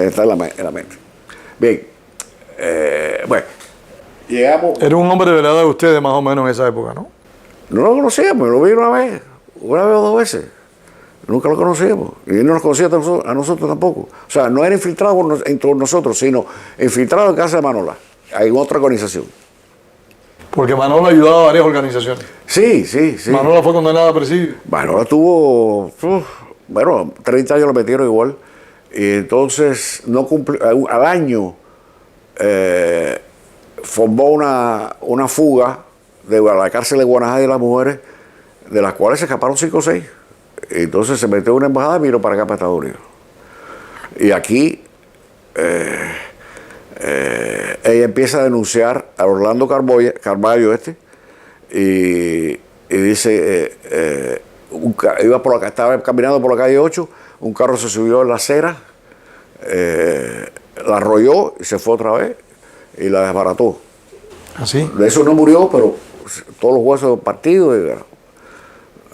esté en la mente. Bien, bueno, llegamos. Era un hombre de la edad de ustedes más o menos en esa época, ¿no? No lo conocíamos, lo vi una vez o 2 veces. Nunca lo conocíamos. Y él no nos conocía a nosotros tampoco. O sea, no era infiltrado entre nosotros, sino infiltrado en casa de Manola, en otra organización. Porque Manola ayudaba a varias organizaciones. Sí. Manola fue condenada a presidio. Manola tuvo, 30 años lo metieron igual. Y entonces no cumplió, al año formó una fuga de la cárcel de Guanajá de las mujeres, de las cuales se escaparon 5 o 6. Entonces se metió en una embajada y vino para acá, para Estados Unidos. Y aquí ella empieza a denunciar a Orlando Carballo y dice, estaba caminando por la calle 8, un carro se subió en la acera, la arrolló y se fue otra vez y la desbarató. ¿Así? De eso no murió, pero todos los huesos partidos.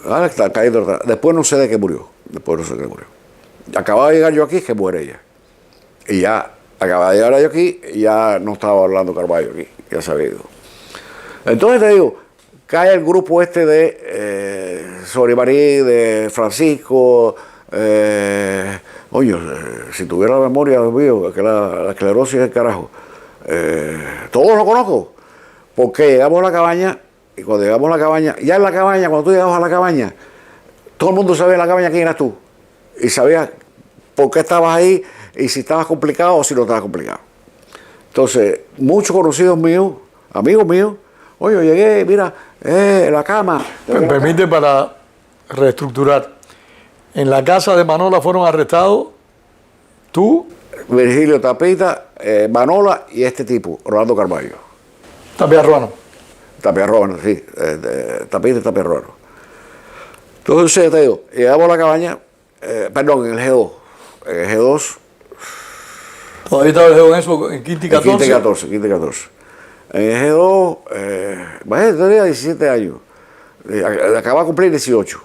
Ahora está cayendo atrás. Después no sé de qué murió. Acababa de llegar yo aquí, que muere ella. Y ya, acababa de llegar yo aquí, y ya no estaba Orlando Carballo aquí, ya se había ido. Entonces te digo, cae el grupo de Sorimarí, de Francisco, si tuviera la memoria, Dios mío, que la esclerosis del carajo. Todos lo conozco, porque llegamos a la cabaña. Y cuando llegamos a la cabaña, ya en la cabaña, cuando tú llegabas a la cabaña, todo el mundo sabía en la cabaña quién eras tú. Y sabía por qué estabas ahí y si estabas complicado o si no estabas complicado. Entonces, muchos conocidos míos, amigos míos, oye, llegué, mira, la cama. Me permite para reestructurar. En la casa de Manola fueron arrestados tú, Virgilio, Tapita, Manola y este tipo, Orlando Carballo. Tapia Ruano. Tapia Ruano, sí, Tapita y Tapia Ruano. Entonces, te digo, llegamos a la cabaña, en el G2. En el G2. Todavía estaba el G2 en eso, en quinta y 14. Quinta y 14. En el G2, imagínate, tenía 17 años. Acababa de cumplir 18.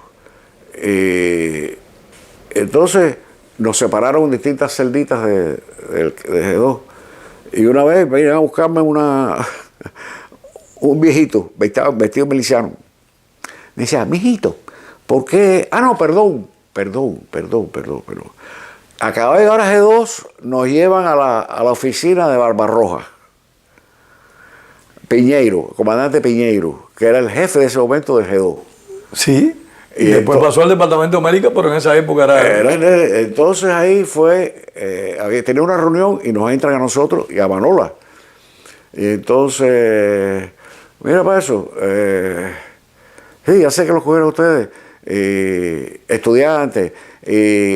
Entonces, nos separaron en distintas celditas de G2. Y una vez venían a buscarme un viejito, vestido miliciano. Me decía, mijito, ¿por qué? No, perdón. Acaba de llegar a G2, nos llevan a la oficina de Barbarroja. Piñeiro, comandante Piñeiro, que era el jefe de ese momento del G2. Sí. Y después pasó al Departamento de América, pero en esa época era... Entonces ahí tenía una reunión y nos entran a nosotros y a Manola. Y entonces, mira para eso, sí, ya sé que los cogieron ustedes. estudiantes,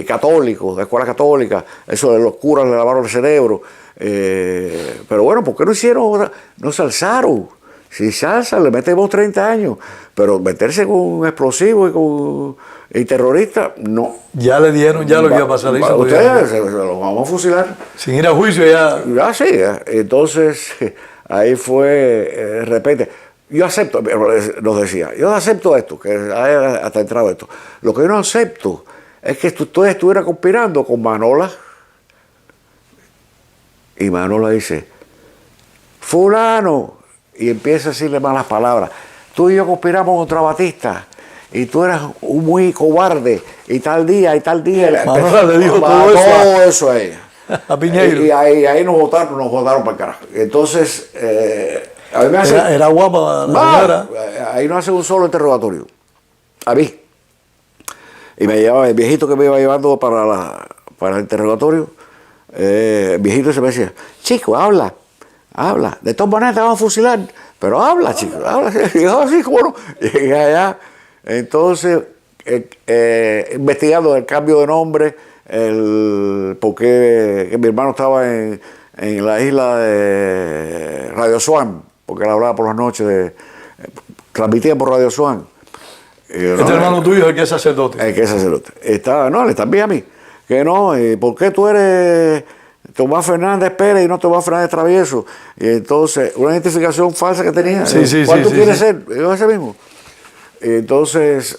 católicos, de escuela católica, eso de los curas le lavaron el cerebro. Pero bueno, ¿por qué no hicieron, no se alzaron? Si se alzan, le metemos 30 años, pero meterse con explosivos y terroristas, no. Ya le dieron ya lo que iba a pasar. Ustedes se los vamos a fusilar. Sin ir a juicio ya. Ya sí, entonces ahí fue de repente. Yo acepto, nos decía, yo acepto esto, que hasta entrado esto. Lo que yo no acepto es que tú estuvieras conspirando con Manola. Y Manola dice, fulano, y empieza a decirle malas palabras. Tú y yo conspiramos contra Batista, y tú eras un muy cobarde, y tal día. Manola le dijo todo eso a ella. A Piñeiro. Y ahí nos votaron para el carajo. Entonces, a mí me hace, era guapa la señora. Ahí no hacen un solo interrogatorio. A mí. Y me llevaba el viejito que me iba llevando para el interrogatorio. El viejito se me decía, chico, habla. De todas maneras te van a fusilar. Pero habla, chico, habla. Y yo así, como no. Llegué allá. Entonces, investigando el cambio de nombre, porque mi hermano estaba en la isla de Radio Swan, porque él hablaba por las noches, transmitía por Radio Swan. Hermano tuyo es el que es sacerdote. El que es sacerdote. Le también a mí. Que no, ¿por qué tú eres Tomás Fernández Pérez y no Tomás Fernández Travieso? Y entonces, una identificación falsa que tenía. ¿Cuál tú quieres ser? Yo ese mismo. Y entonces,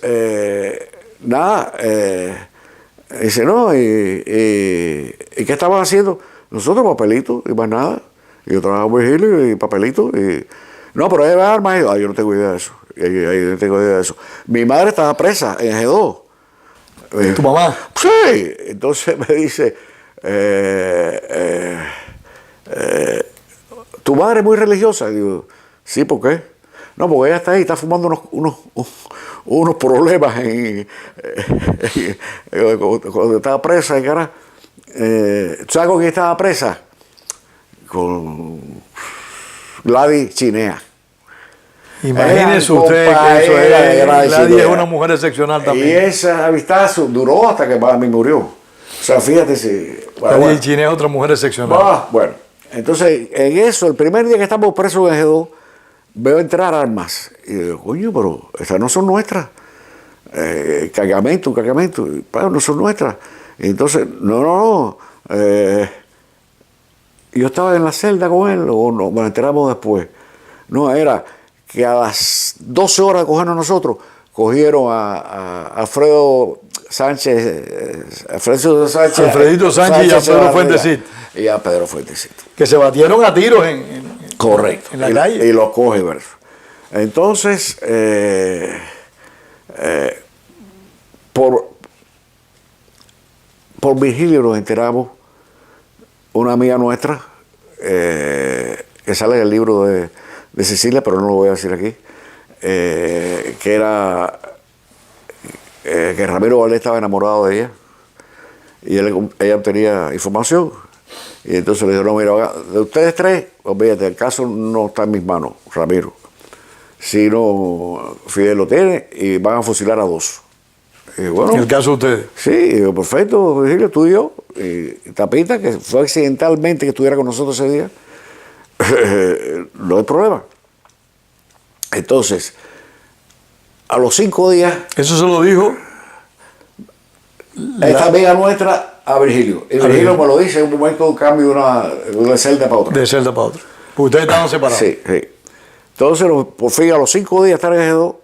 dice, no, ¿y qué estaban haciendo? Nosotros papelitos y más nada. Y yo trabajaba en Virgilio y papelitos. No, pero hay armas. Yo no tengo idea de eso. Yo no tengo idea de eso. Mi madre estaba presa en G2. ¿Tu mamá? Sí. Entonces me dice, ¿tu madre es muy religiosa? Y digo, sí, ¿por qué? No, porque ella está ahí, está fumando unos problemas cuando estaba presa, y cara. ¿Sabes con quién estaba presa? Con Gladys Chinea. Imagínese usted que eso era. Gladys es una mujer excepcional también. Y esa amistad duró hasta que mami murió. O sea, fíjate si. Gladys Chinea es otra mujer excepcional. Bueno, entonces en eso, el primer día que estamos presos en G2, veo entrar armas. Y digo, coño, pero estas no son nuestras. Cargamento, no son nuestras. Y entonces, no. Yo estaba en la celda con él, o no, nos enteramos después. No, era que a las 12 horas de cogernos nosotros, cogieron a Alfredito Sánchez y a Pedro Fuentecito. Y a Pedro Fuentecito. Que se batieron a tiros correcto. En la calle. Y los coge, ¿verdad? Entonces, por Virgilio nos enteramos, una amiga nuestra, que sale en el libro de Cecilia, pero no lo voy a decir aquí, que era que Ramiro Valdés estaba enamorado de ella, y ella obtenía información, y entonces le dijo, no, mira, de ustedes tres, olvídate, el caso no está en mis manos, Ramiro, sino Fidel lo tiene y van a fusilar a 2. Y bueno, ¿en el caso de ustedes? Sí, perfecto, Virgilio, tú y yo, y Tapita, que fue accidentalmente que estuviera con nosotros ese día, no hay problema. Entonces, a los 5 días... Eso se lo dijo esta amiga nuestra a Virgilio. Y Virgilio me lo dice en un momento de un cambio de celda para otra. De celda para otra. Pues ustedes estaban separados. Sí. Entonces, por fin, a los 5 días estar en G2,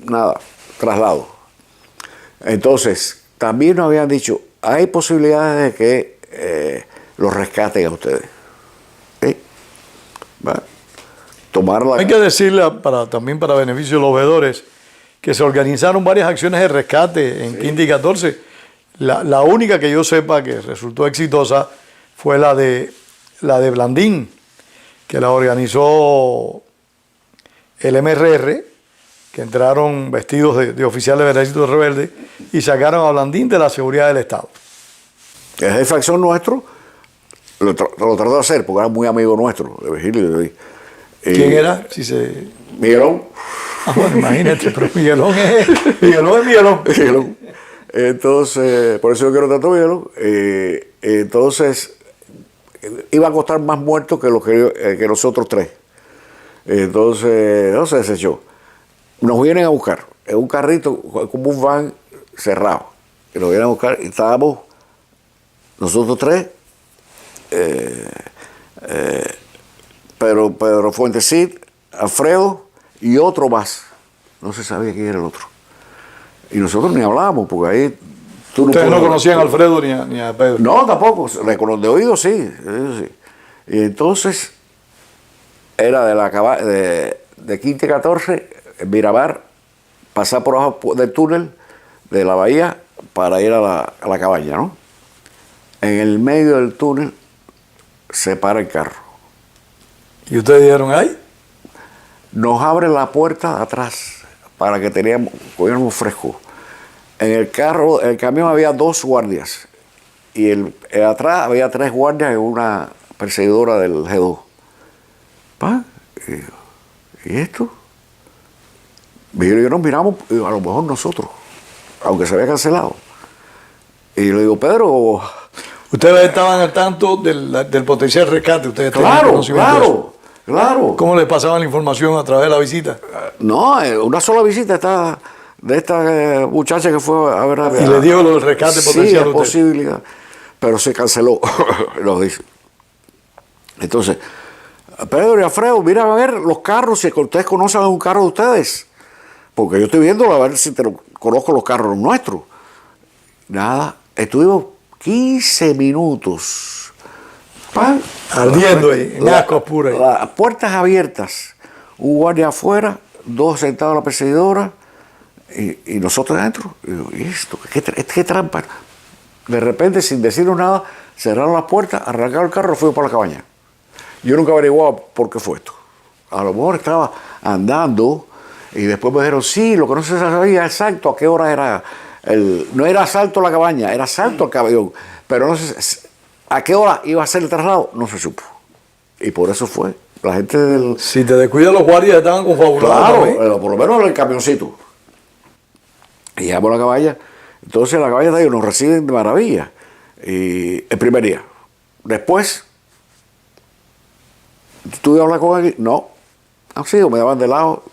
nada, traslado. Entonces, también nos habían dicho, hay posibilidades de que los rescaten a ustedes. ¿Sí? ¿Va? Hay que decirle, también para beneficio de los veedores, que se organizaron varias acciones de rescate en Quinta y 14. La única que yo sepa que resultó exitosa fue la de Blandín, que la organizó el MRR, que entraron vestidos de oficiales del ejército rebelde y sacaron a Blandín de la seguridad del Estado. El jefe de facción nuestro lo trató de hacer porque era muy amigo nuestro, de Virgilio. ¿Quién era? Miguelón. Bueno, imagínate, pero Miguelón es Miguelón. Entonces, por eso yo quiero tanto Miguelón. Entonces, iba a costar más muertos que, que los otros tres. Entonces, no se desechó. Nos vienen a buscar en un carrito, como un van cerrado. Y nos vienen a buscar y estábamos nosotros tres, Pedro Fuentecid, Alfredo y otro más. No se sabía quién era el otro. Y nosotros ni hablábamos, porque ahí... ¿Ustedes no conocían a Alfredo ni a Pedro? No, tampoco. De oído sí. Y entonces era de Quinte 14, Miramar, pasar por abajo del túnel de la bahía para ir a la cabaña, ¿no? En el medio del túnel se para el carro. ¿Y ustedes dijeron ahí? Nos abre la puerta de atrás para que cogiéramos fresco. En el camión había 2 guardias y atrás había 3 guardias y una perseguidora del G2. ¿Y esto? Y yo nos miramos, a lo mejor nosotros, aunque se había cancelado. Y le digo, Pedro... Ustedes estaban al tanto del potencial rescate. Ustedes Claro. ¿Cómo les pasaban la información a través de la visita? No, una sola visita de esta muchacha que fue a ver y le dijo lo del rescate potencial. Sí, es posibilidad, pero se canceló, nos dice. Entonces, Pedro y Alfredo, miran a ver los carros, si ustedes conocen un carro de ustedes, porque yo estoy viendo a ver si conozco los carros nuestros. Nada, estuvimos 15 minutos. Ardiendo ahí, en ascuas puras. Las puertas abiertas, un guardia afuera, 2 sentados en la perseguidora y nosotros adentro. Y digo, ¿y esto? ¿Qué trampa? De repente, sin decirnos nada, cerraron las puertas, arrancaron el carro y fuimos para la cabaña. Yo nunca averiguaba por qué fue esto. A lo mejor estaba andando y después me dijeron, sí, lo que no se sabía exacto a qué hora era. No era asalto a la cabaña, era asalto al caballón. Pero no sé a qué hora iba a ser el traslado, no se supo. Y por eso fue. La gente del... Si te descuidas, los guardias estaban confabulados. Claro, por lo menos en el camioncito. Y llegamos a la cabaña. Entonces la cabaña de ellos nos reciben de maravilla. Y el primer día. Después, ¿tú ibas a hablar con alguien? No. Sí, me daban de lado.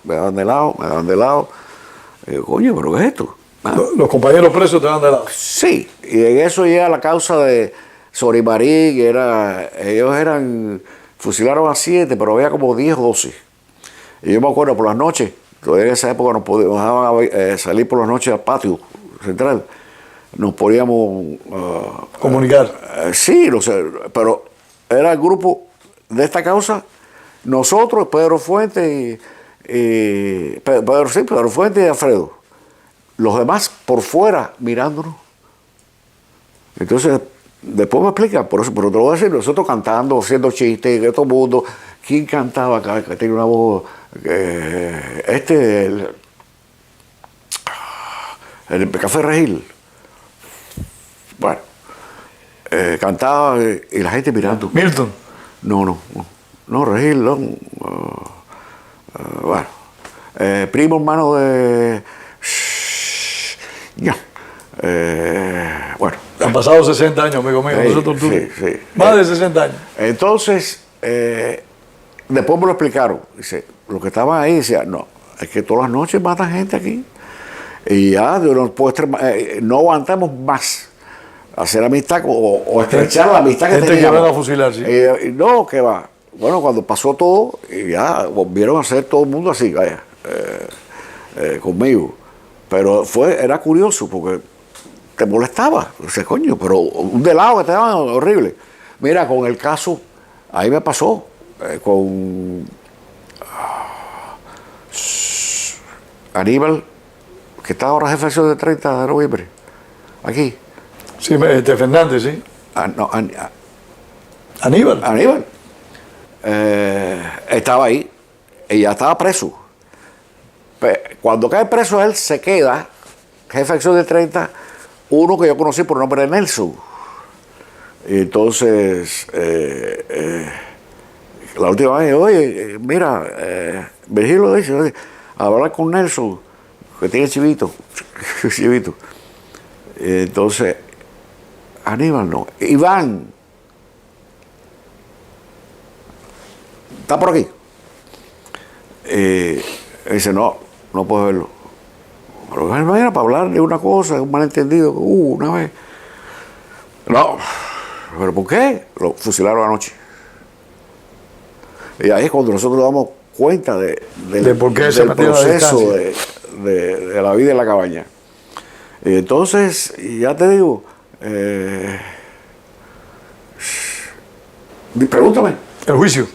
Y digo, coño, ¿pero qué es esto? Los compañeros presos te dan de lado. Sí, y en eso llega la causa de Sorimarí, que fusilaron a 7, pero había como 10 o 12. Y yo me acuerdo, por las noches, todavía en esa época nos dejaban salir por las noches al patio central. Nos podíamos... comunicar. Sí, pero era el grupo de esta causa, nosotros, Pedro Fuentes Pedro Fuentes y Alfredo. Los demás por fuera mirándonos. Entonces, después me explica, pero te lo voy a decir, nosotros cantando, haciendo chistes, que todo el mundo, ¿quién cantaba acá? Que tiene una voz, el Café Regil. Bueno, cantaba y la gente mirando. Milton. No, Regil, no. Bueno, primo hermano de... bueno. Han pasado 60 años, amigo mío. Nosotros tú. Sí. Más de 60 años. Entonces, después me lo explicaron. Dice, lo que estaban ahí, decía, no, es que todas las noches matan gente aquí. Y ya no aguantamos más hacer amistad o estrechar la amistad que teníamos. Gente que van a fusilar, sí. No, que va. Bueno, cuando pasó todo, y ya volvieron a hacer todo el mundo así, vaya, conmigo. Pero era curioso porque te molestaba. O sea, coño, pero un de lado que te daban horrible. Mira, con el caso, ahí me pasó, con Aníbal, que está ahora jefe de sección de 30 de noviembre, aquí. Sí, Fernández, sí. Aníbal. Estaba ahí, y ya estaba preso. Cuando cae preso él, se queda jefe de sección de 30, uno que yo conocí por nombre de Nelson. Y entonces, la última vez, oye, mira, Virgilio dice, a hablar con Nelson, que tiene chivito. Chivito. Entonces, Aníbal no. Iván, ¿está por aquí? Dice, no puedo verlo. Pero Iván era para hablar de una cosa, un malentendido, una vez. No, ¿pero por qué? Lo fusilaron anoche. Y ahí es cuando nosotros nos damos cuenta de por qué del proceso de la vida en la cabaña. Y entonces, ya te digo, pregúntame. El juicio.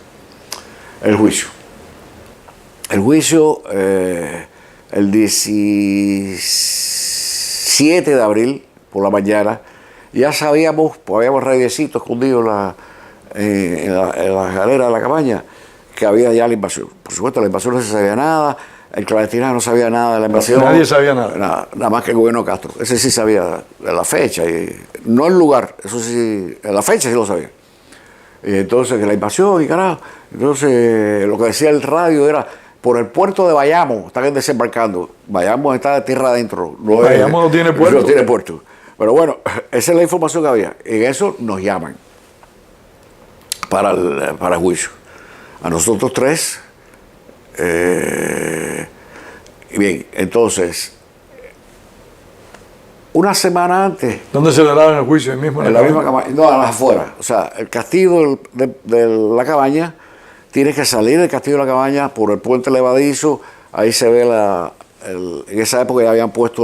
El juicio. El juicio, el 17 de abril, por la mañana, ya sabíamos, pues habíamos radiecito escondido en la galera de la cabaña, que había ya la invasión. Por supuesto, la invasión no se sabía nada, el clandestinaje no sabía nada de la invasión. Nadie sabía nada. Nada más que el gobierno de Castro. Ese sí sabía de la fecha, y no el lugar, eso sí, la fecha sí lo sabía. Y entonces, que la invasión y carajo. Entonces, lo que decía el radio era, por el puerto de Bayamo, están desembarcando. Bayamo está de tierra adentro. Bayamo no tiene puerto. No tiene puerto. Pero bueno, esa es la información que había. En eso nos llaman para el juicio. A nosotros tres. Bien, entonces, una semana antes. ¿Dónde celebraron el juicio? ¿El mismo? En la misma cabaña. No, a las afueras. O sea, el castillo de la cabaña, tienes que salir del castillo de la cabaña por el puente levadizo. Ahí se ve en esa época ya habían puesto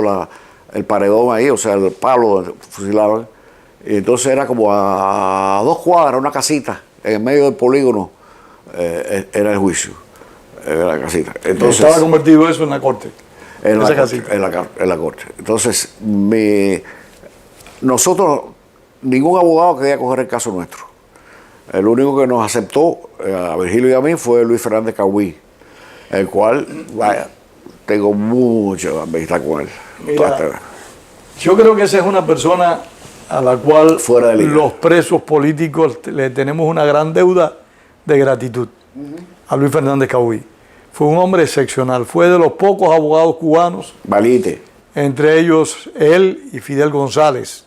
el paredón ahí, o sea, el palo donde fusilaban. Y entonces era como a 2 cuadras, una casita, en el medio del polígono, era el juicio. Era la casita. Entonces, estaba convertido eso en la corte. En la corte. Entonces, nosotros, ningún abogado quería coger el caso nuestro. El único que nos aceptó, a Virgilio y a mí, fue Luis Fernández Cauí, el cual, vaya, tengo mucha amistad con él. Mira, yo creo que esa es una persona a la cual los presos políticos le tenemos una gran deuda de gratitud. A Luis Fernández Cauí. Fue un hombre excepcional, fue de los pocos abogados cubanos, valiente, entre ellos él y Fidel González,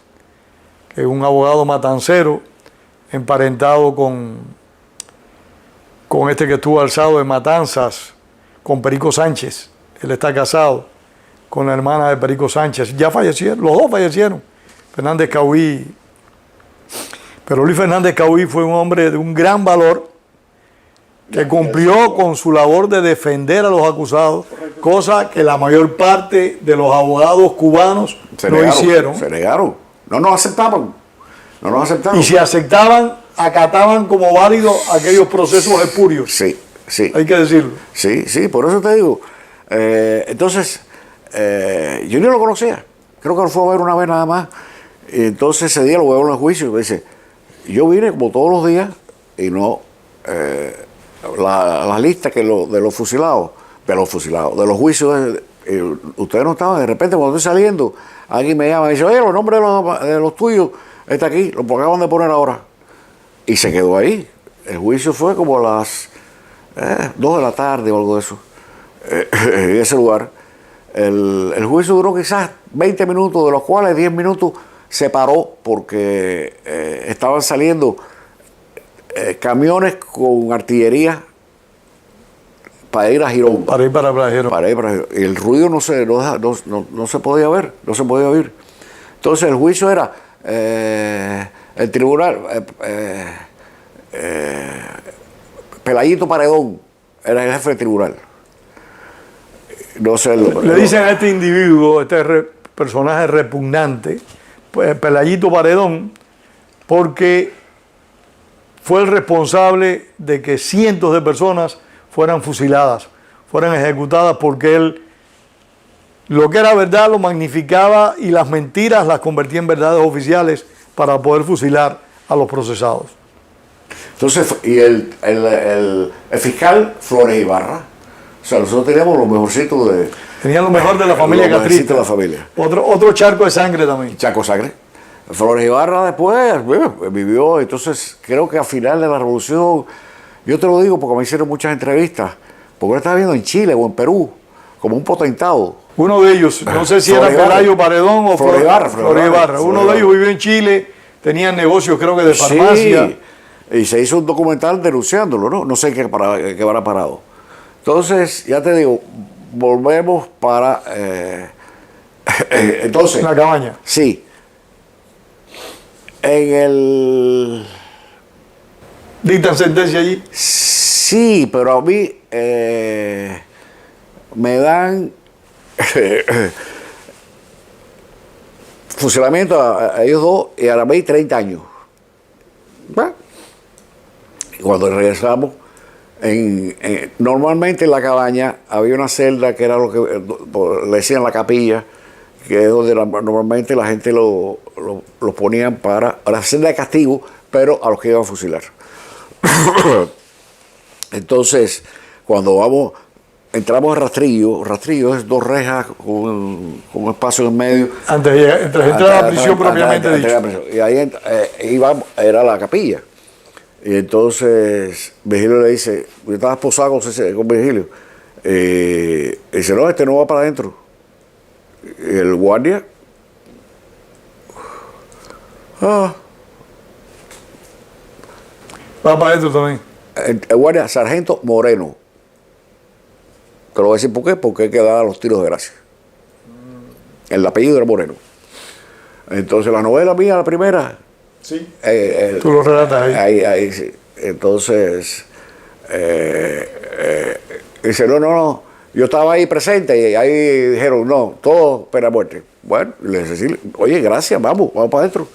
que es un abogado matancero, emparentado con este que estuvo alzado de Matanzas, con Perico Sánchez. Él está casado con la hermana de Perico Sánchez. Ya fallecieron, los dos fallecieron. Fernández Cauí. Pero Luis Fernández Cauí fue un hombre de un gran valor, que cumplió con su labor de defender a los acusados, cosa que la mayor parte de los abogados cubanos no hicieron. Se negaron, no nos aceptaban. Y si aceptaban, acataban como válidos aquellos procesos espurios. Sí. Hay que decirlo. Sí, por eso te digo. Entonces, yo no lo conocía, creo que lo fue a ver una vez nada más. Y entonces ese día lo veo en el juicio y me dice, yo vine como todos los días y no... las listas de los fusilados, de los juicios, ustedes no estaban, de repente cuando estoy saliendo, alguien me llama y dice, oye, los nombres de los tuyos está aquí, lo acaban de poner ahora. Y se quedó ahí. El juicio fue como a las 2 de la tarde o algo de eso, en ese lugar. El juicio duró quizás 20 minutos, de los cuales 10 minutos se paró porque estaban saliendo camiones con artillería para ir a Girón. Para ir para Girón. Y el ruido no se podía ver, no se podía oír. Entonces el juicio era el tribunal, Pelayito Paredón era el jefe del tribunal. No sé. Le dicen a este individuo, personaje repugnante, pues, Pelayito Paredón, porque fue el responsable de que cientos de personas fueran fusiladas, fueran ejecutadas, porque él lo que era verdad lo magnificaba y las mentiras las convertía en verdades oficiales para poder fusilar a los procesados. Entonces, y el fiscal Flores Ibarra, o sea, nosotros teníamos lo mejorcito de... Tenían lo mejor de la familia castrista. De la familia. Otro charco de sangre también. Charco de sangre. Flores Ibarra después vivió, entonces creo que al final de la revolución, yo te lo digo porque me hicieron muchas entrevistas, porque él estaba viendo en Chile o en Perú, como un potentado. Uno de ellos, no sé si era Floribarra. Pelayo Paredón o Floribarra. Floribarra. Uno de ellos vivió en Chile, tenían negocios creo que de farmacia. Sí, y se hizo un documental denunciándolo, ¿no? No sé qué habrá parado. Entonces, ya te digo, volvemos para... entonces... En la cabaña. Sí. En el... Dictan sentencia allí. Sí, pero a mí me dan fusilamiento a ellos dos y a la vez 30 años. Bueno, y cuando regresamos, normalmente en la cabaña había una celda que era lo que le decían la capilla, que es donde normalmente la gente lo ponían para la celda de castigo, pero a los que iban a fusilar. Entonces, cuando entramos a rastrillo es 2 rejas con un espacio en medio. Antes de entrar a la prisión propiamente dicho. Y ahí era la capilla. Y entonces Virgilio le dice, yo estaba esposado con Virgilio. Y dice, no, este no va para adentro. Y el guardia, Va para adentro también. el guardia, sargento Moreno. Te lo voy a decir por qué, porque hay que dar los tiros de gracia. El apellido era Moreno. Entonces la novela mía, la primera, Sí. Tú lo relatas ahí. ahí sí. Entonces, dice, no, yo estaba ahí presente y ahí dijeron, no, todo pena de muerte. Bueno, le decía, oye, gracias, vamos para adentro.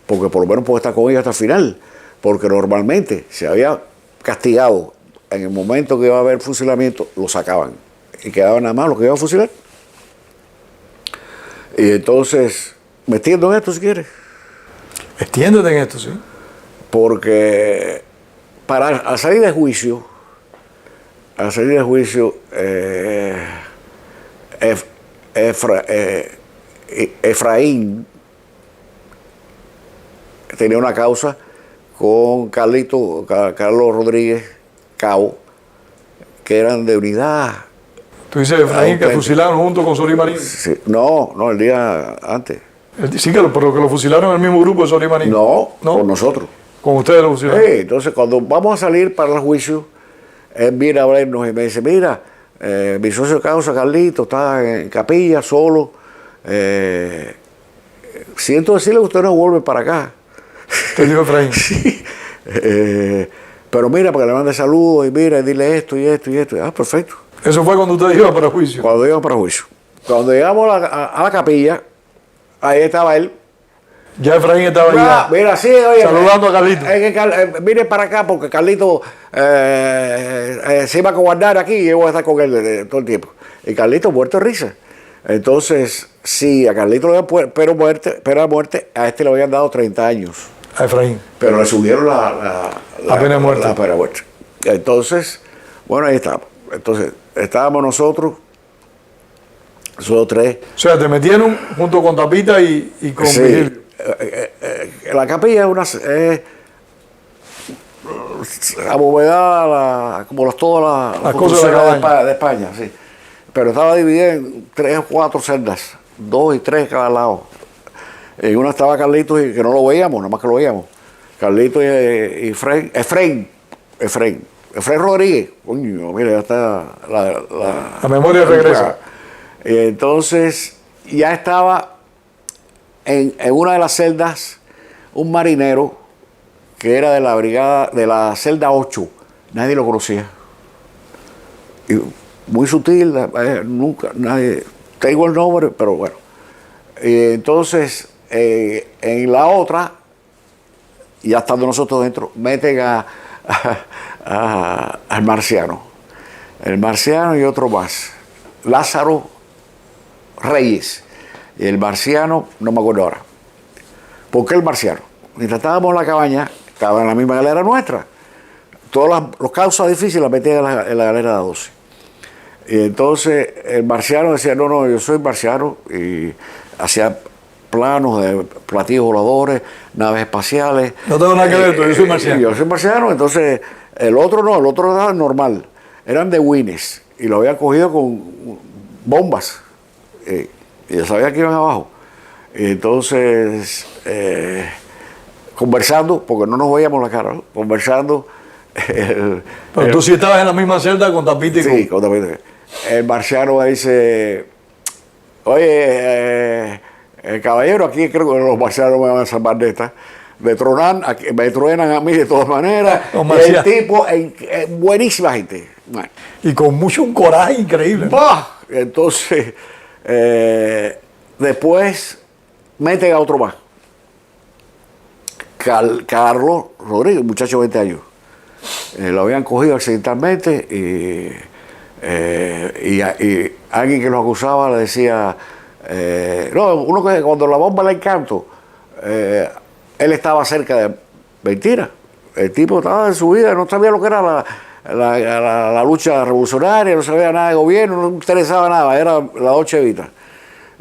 Porque por lo menos puedo estar con ellos hasta el final. Porque normalmente se había castigado en el momento que iba a haber fusilamiento, lo sacaban. Y quedaban nada más los que iban a fusilar. Y entonces, me extiendo en esto si quieres. Extiéndete en esto, sí. Porque al salir de juicio, Efraín tenía una causa con Carlos Rodríguez Cabo, que eran de unidad. Tú dices, Efraín, que fusilaron junto con Solí Marín. Sí, no, el día antes. Sí, pero que lo fusilaron en el mismo grupo de Solí Marín. No, con nosotros. Con ustedes lo fusilaron. Sí, entonces cuando vamos a salir para el juicio, él viene a vernos y me dice, mira, mi socio de causa, Carlito, está en capilla, solo. Siento decirle que usted no vuelve para acá. Te dijo Efraín. Sí. Pero mira, para que le mande saludos y mira, y dile esto y esto y esto. Ah, perfecto. Eso fue cuando ustedes iban para el juicio. Cuando íbamos para el juicio. Cuando llegamos a la capilla, ahí estaba él. Ya Efraín estaba allá. Mira, sí, oye. Saludando a Carlito. Mire para acá porque Carlito se iba a guardar aquí y yo voy a estar con él todo el tiempo. Y Carlito muerto de risa. Entonces, sí, a Carlito le habían pero a muerte, a este le habían dado 30 años. A Efraín. Pero le subieron la pena de muerte. La pena de muerte. Entonces, bueno, ahí estábamos. Entonces, estábamos nosotros 3. O sea, te metieron junto con Tapita y con Sí. Virgilio. La capilla es abovedada como todas las cosas de la cabaña de España, sí. Pero estaba dividida en 3 o 4 celdas, 2 y 3 cada lado. En una estaba Carlitos, y que no lo veíamos, nada más que lo veíamos. Carlitos y Efraín Rodríguez. Coño, mira, ya está La memoria regresa. Y entonces ya estaba en una de las celdas un marinero que era de la brigada, de la celda 8. Nadie lo conocía. Y muy sutil, nunca, nadie, tengo el nombre, pero bueno. Y entonces, en la otra, ya estando nosotros dentro, meten al marciano. El marciano y otro más. Lázaro Reyes. Y el marciano, no me acuerdo ahora. ¿Por qué el marciano? Mientras estábamos en la cabaña, estaba en la misma galera nuestra. Todos los causas difíciles las metían en la galera de 12. Y entonces el marciano decía, no, yo soy marciano. Y hacía planos de platillos voladores, naves espaciales. No tengo nada que ver, yo soy marciano. Yo soy marciano, entonces el otro no, el otro era normal. Eran de Winnes. Y lo habían cogido con bombas. Y yo sabía que iban abajo. Y entonces, conversando, porque no nos veíamos la cara, ¿no? Conversando. Pero tú sí estabas en la misma celda con Tapita y sí, con Tapita. El marciano me dice, oye, caballero, aquí creo que los marcianos me van a salvar de esta. Me truenan a mí de todas maneras. Y el tipo, buenísima gente. Bueno. Y con mucho un coraje increíble. ¡Bah! Entonces, después meten a otro más. Carlos Rodríguez, muchacho de 20 años. Lo habían cogido accidentalmente y alguien que lo acusaba le decía, no, uno que cuando la bomba le encantó, él estaba cerca de mentira. El tipo estaba en su vida, no sabía lo que era la lucha revolucionaria, no sabía nada de gobierno, no le interesaba nada, era la Dolce Vita.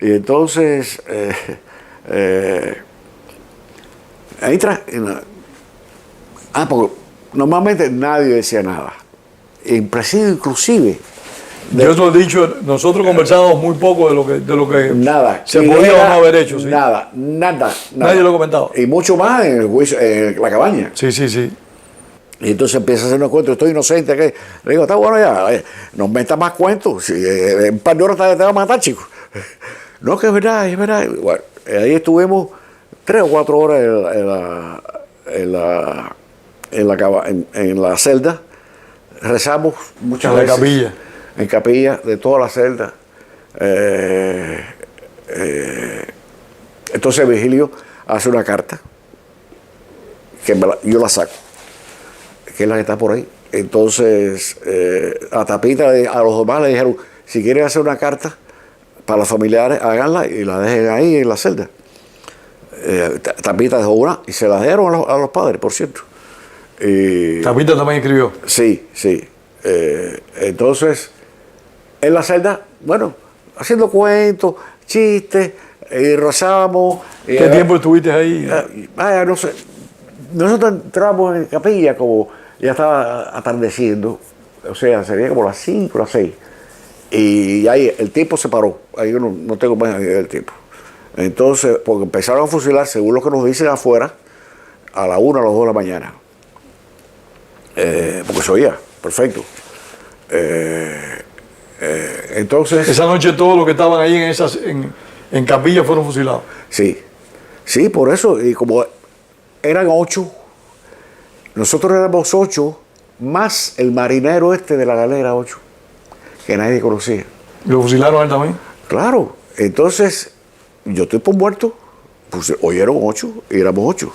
Y entonces, entra, porque normalmente nadie decía nada. Inclusive. Yo eso he dicho, nosotros conversábamos muy poco de lo que nada, se podía o no haber hecho. ¿Sí? Nada. Nadie lo comentaba. Y mucho más en el juicio, en la cabaña. Sí. Y entonces empieza a hacer unos cuentos, estoy inocente. Le digo, está bueno ya, no metas más cuentos. Si, en un par de horas te va a matar, chico. No, que es verdad. Bueno, ahí estuvimos 3 o 4 horas en la celda. Rezamos muchas veces. En la capilla. En capilla de toda la celda. Entonces Virgilio hace una carta, que yo la saco, que es la que está por ahí. Entonces a Tapita, a los demás le dijeron, si quieren hacer una carta para los familiares, háganla y la dejen ahí en la celda. Tapita dejó una y se la dieron a los padres, por cierto. Tapita también escribió. Sí. Entonces, en la celda, bueno, haciendo cuentos, chistes, rezábamos. ¿Qué tiempo estuviste ahí? No sé. Nosotros entramos en capilla como ya estaba atardeciendo, o sea, sería como las 5, las 6. Y ahí el tiempo se paró, ahí yo no tengo más idea del tiempo. Entonces, porque empezaron a fusilar, según lo que nos dicen afuera, a la 1, a las 2 de la mañana. Porque se oía, perfecto. Entonces... Esa noche todos los que estaban ahí en capilla fueron fusilados. Sí, por eso, y como eran 8, nosotros éramos 8, más el marinero de la galera 8, que nadie conocía. ¿Lo fusilaron a él también? Claro, entonces yo estoy por muerto, pues oyeron 8 y éramos 8.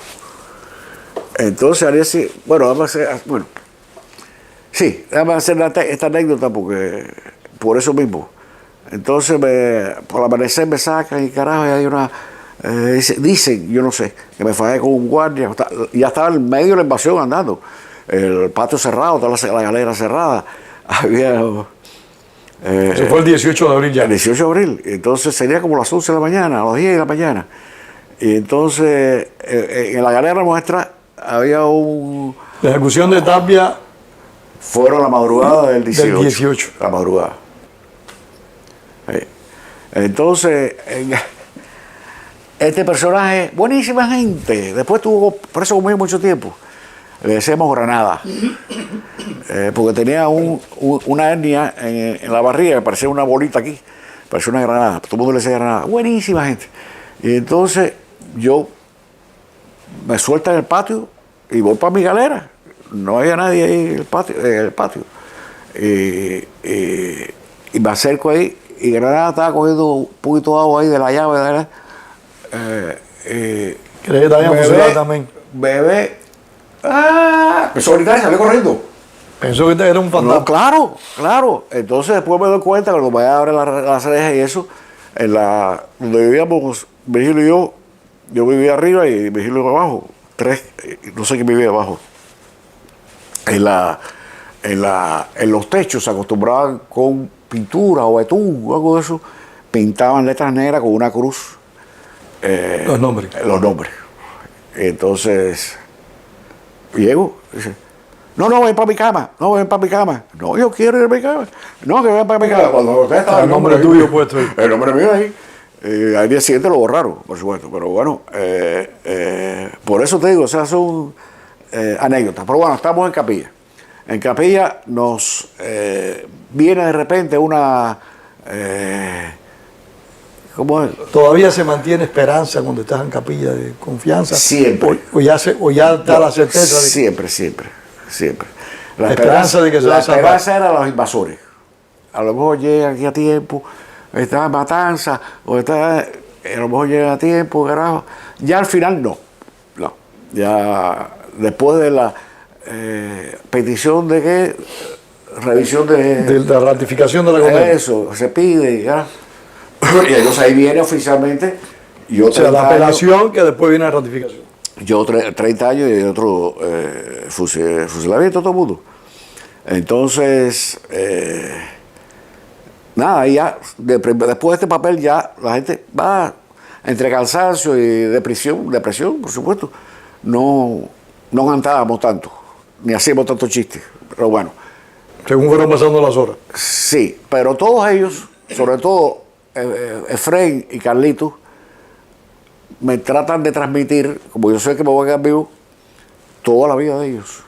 Entonces al día siguiente, déjame hacer esta anécdota porque por eso mismo. Entonces por el amanecer me sacan y carajo, y hay una, dicen, yo no sé, que me fajé con un guardia, ya estaba en medio de la invasión andando, el patio cerrado, toda la galera cerrada, había... Eso fue el 18 de abril ya. El 18 de abril, entonces sería como las 11 de la mañana, a las 10 de la mañana. Y entonces en la galera nuestra había La ejecución de Tapia... Fueron la madrugada del 18. La madrugada. Entonces, este personaje, buenísima gente, después estuvo preso conmigo mucho tiempo. Le decíamos Granada. Porque tenía una hernia en la barriga, que parecía una bolita aquí, parecía una granada. Todo el mundo le decía Granada. Buenísima gente. Y entonces yo me suelto en el patio y voy para mi galera. No había nadie ahí en el patio. Y me acerco ahí y Granada estaba cogiendo un poquito de agua ahí de la llave. ¿Crees que te habían fusilado también? Bebé. Empezó a gritar y salió corriendo. Pensó que era un fantasma. No, claro. Entonces después me doy cuenta cuando me abre las rejas y eso, donde vivíamos Virgilio y yo vivía arriba y Virgilio abajo. 3, no sé quién vivía abajo. En los techos se acostumbraban con pintura o betún o algo de eso, pintaban letras negras con una cruz. Los nombres. Entonces, llego, dice, No, ven para mi cama. No, ven para mi cama. No, yo quiero ir a mi cama. No, que ven para mi cama. Cuando usted estaba El nombre tuyo puesto ahí. El nombre mío ahí. Al día siguiente lo borraron, por supuesto. Pero bueno, por eso te digo, o sea, son anécdotas. Pero bueno, estamos en Capilla. En Capilla nos viene de repente una... ¿cómo es? ¿Todavía se mantiene esperanza cuando estás en Capilla de confianza? Siempre. ¿O ya da la certeza de que... Siempre. La esperanza de que se va a salvar. La esperanza era los invasores. A lo mejor llegan aquí a tiempo, está en Matanza, o está, a lo mejor llegan a tiempo, carajo. Ya al final no. Ya después de la petición de que revisión de la ratificación de la condena. Eso, se pide, ya. Y entonces ahí viene oficialmente. O sea, la apelación que después viene la ratificación. Yo 30 años y otro fusilamiento, todo el mundo. Entonces, nada, ya, después de este papel ya la gente va entre cansancio y depresión, por supuesto. No cantábamos tanto, ni hacíamos tantos chistes, pero bueno. Según fueron pasando las horas. Sí, pero todos ellos, sobre todo Efraín y Carlitos, me tratan de transmitir, como yo sé que me voy a quedar vivo, toda la vida de ellos.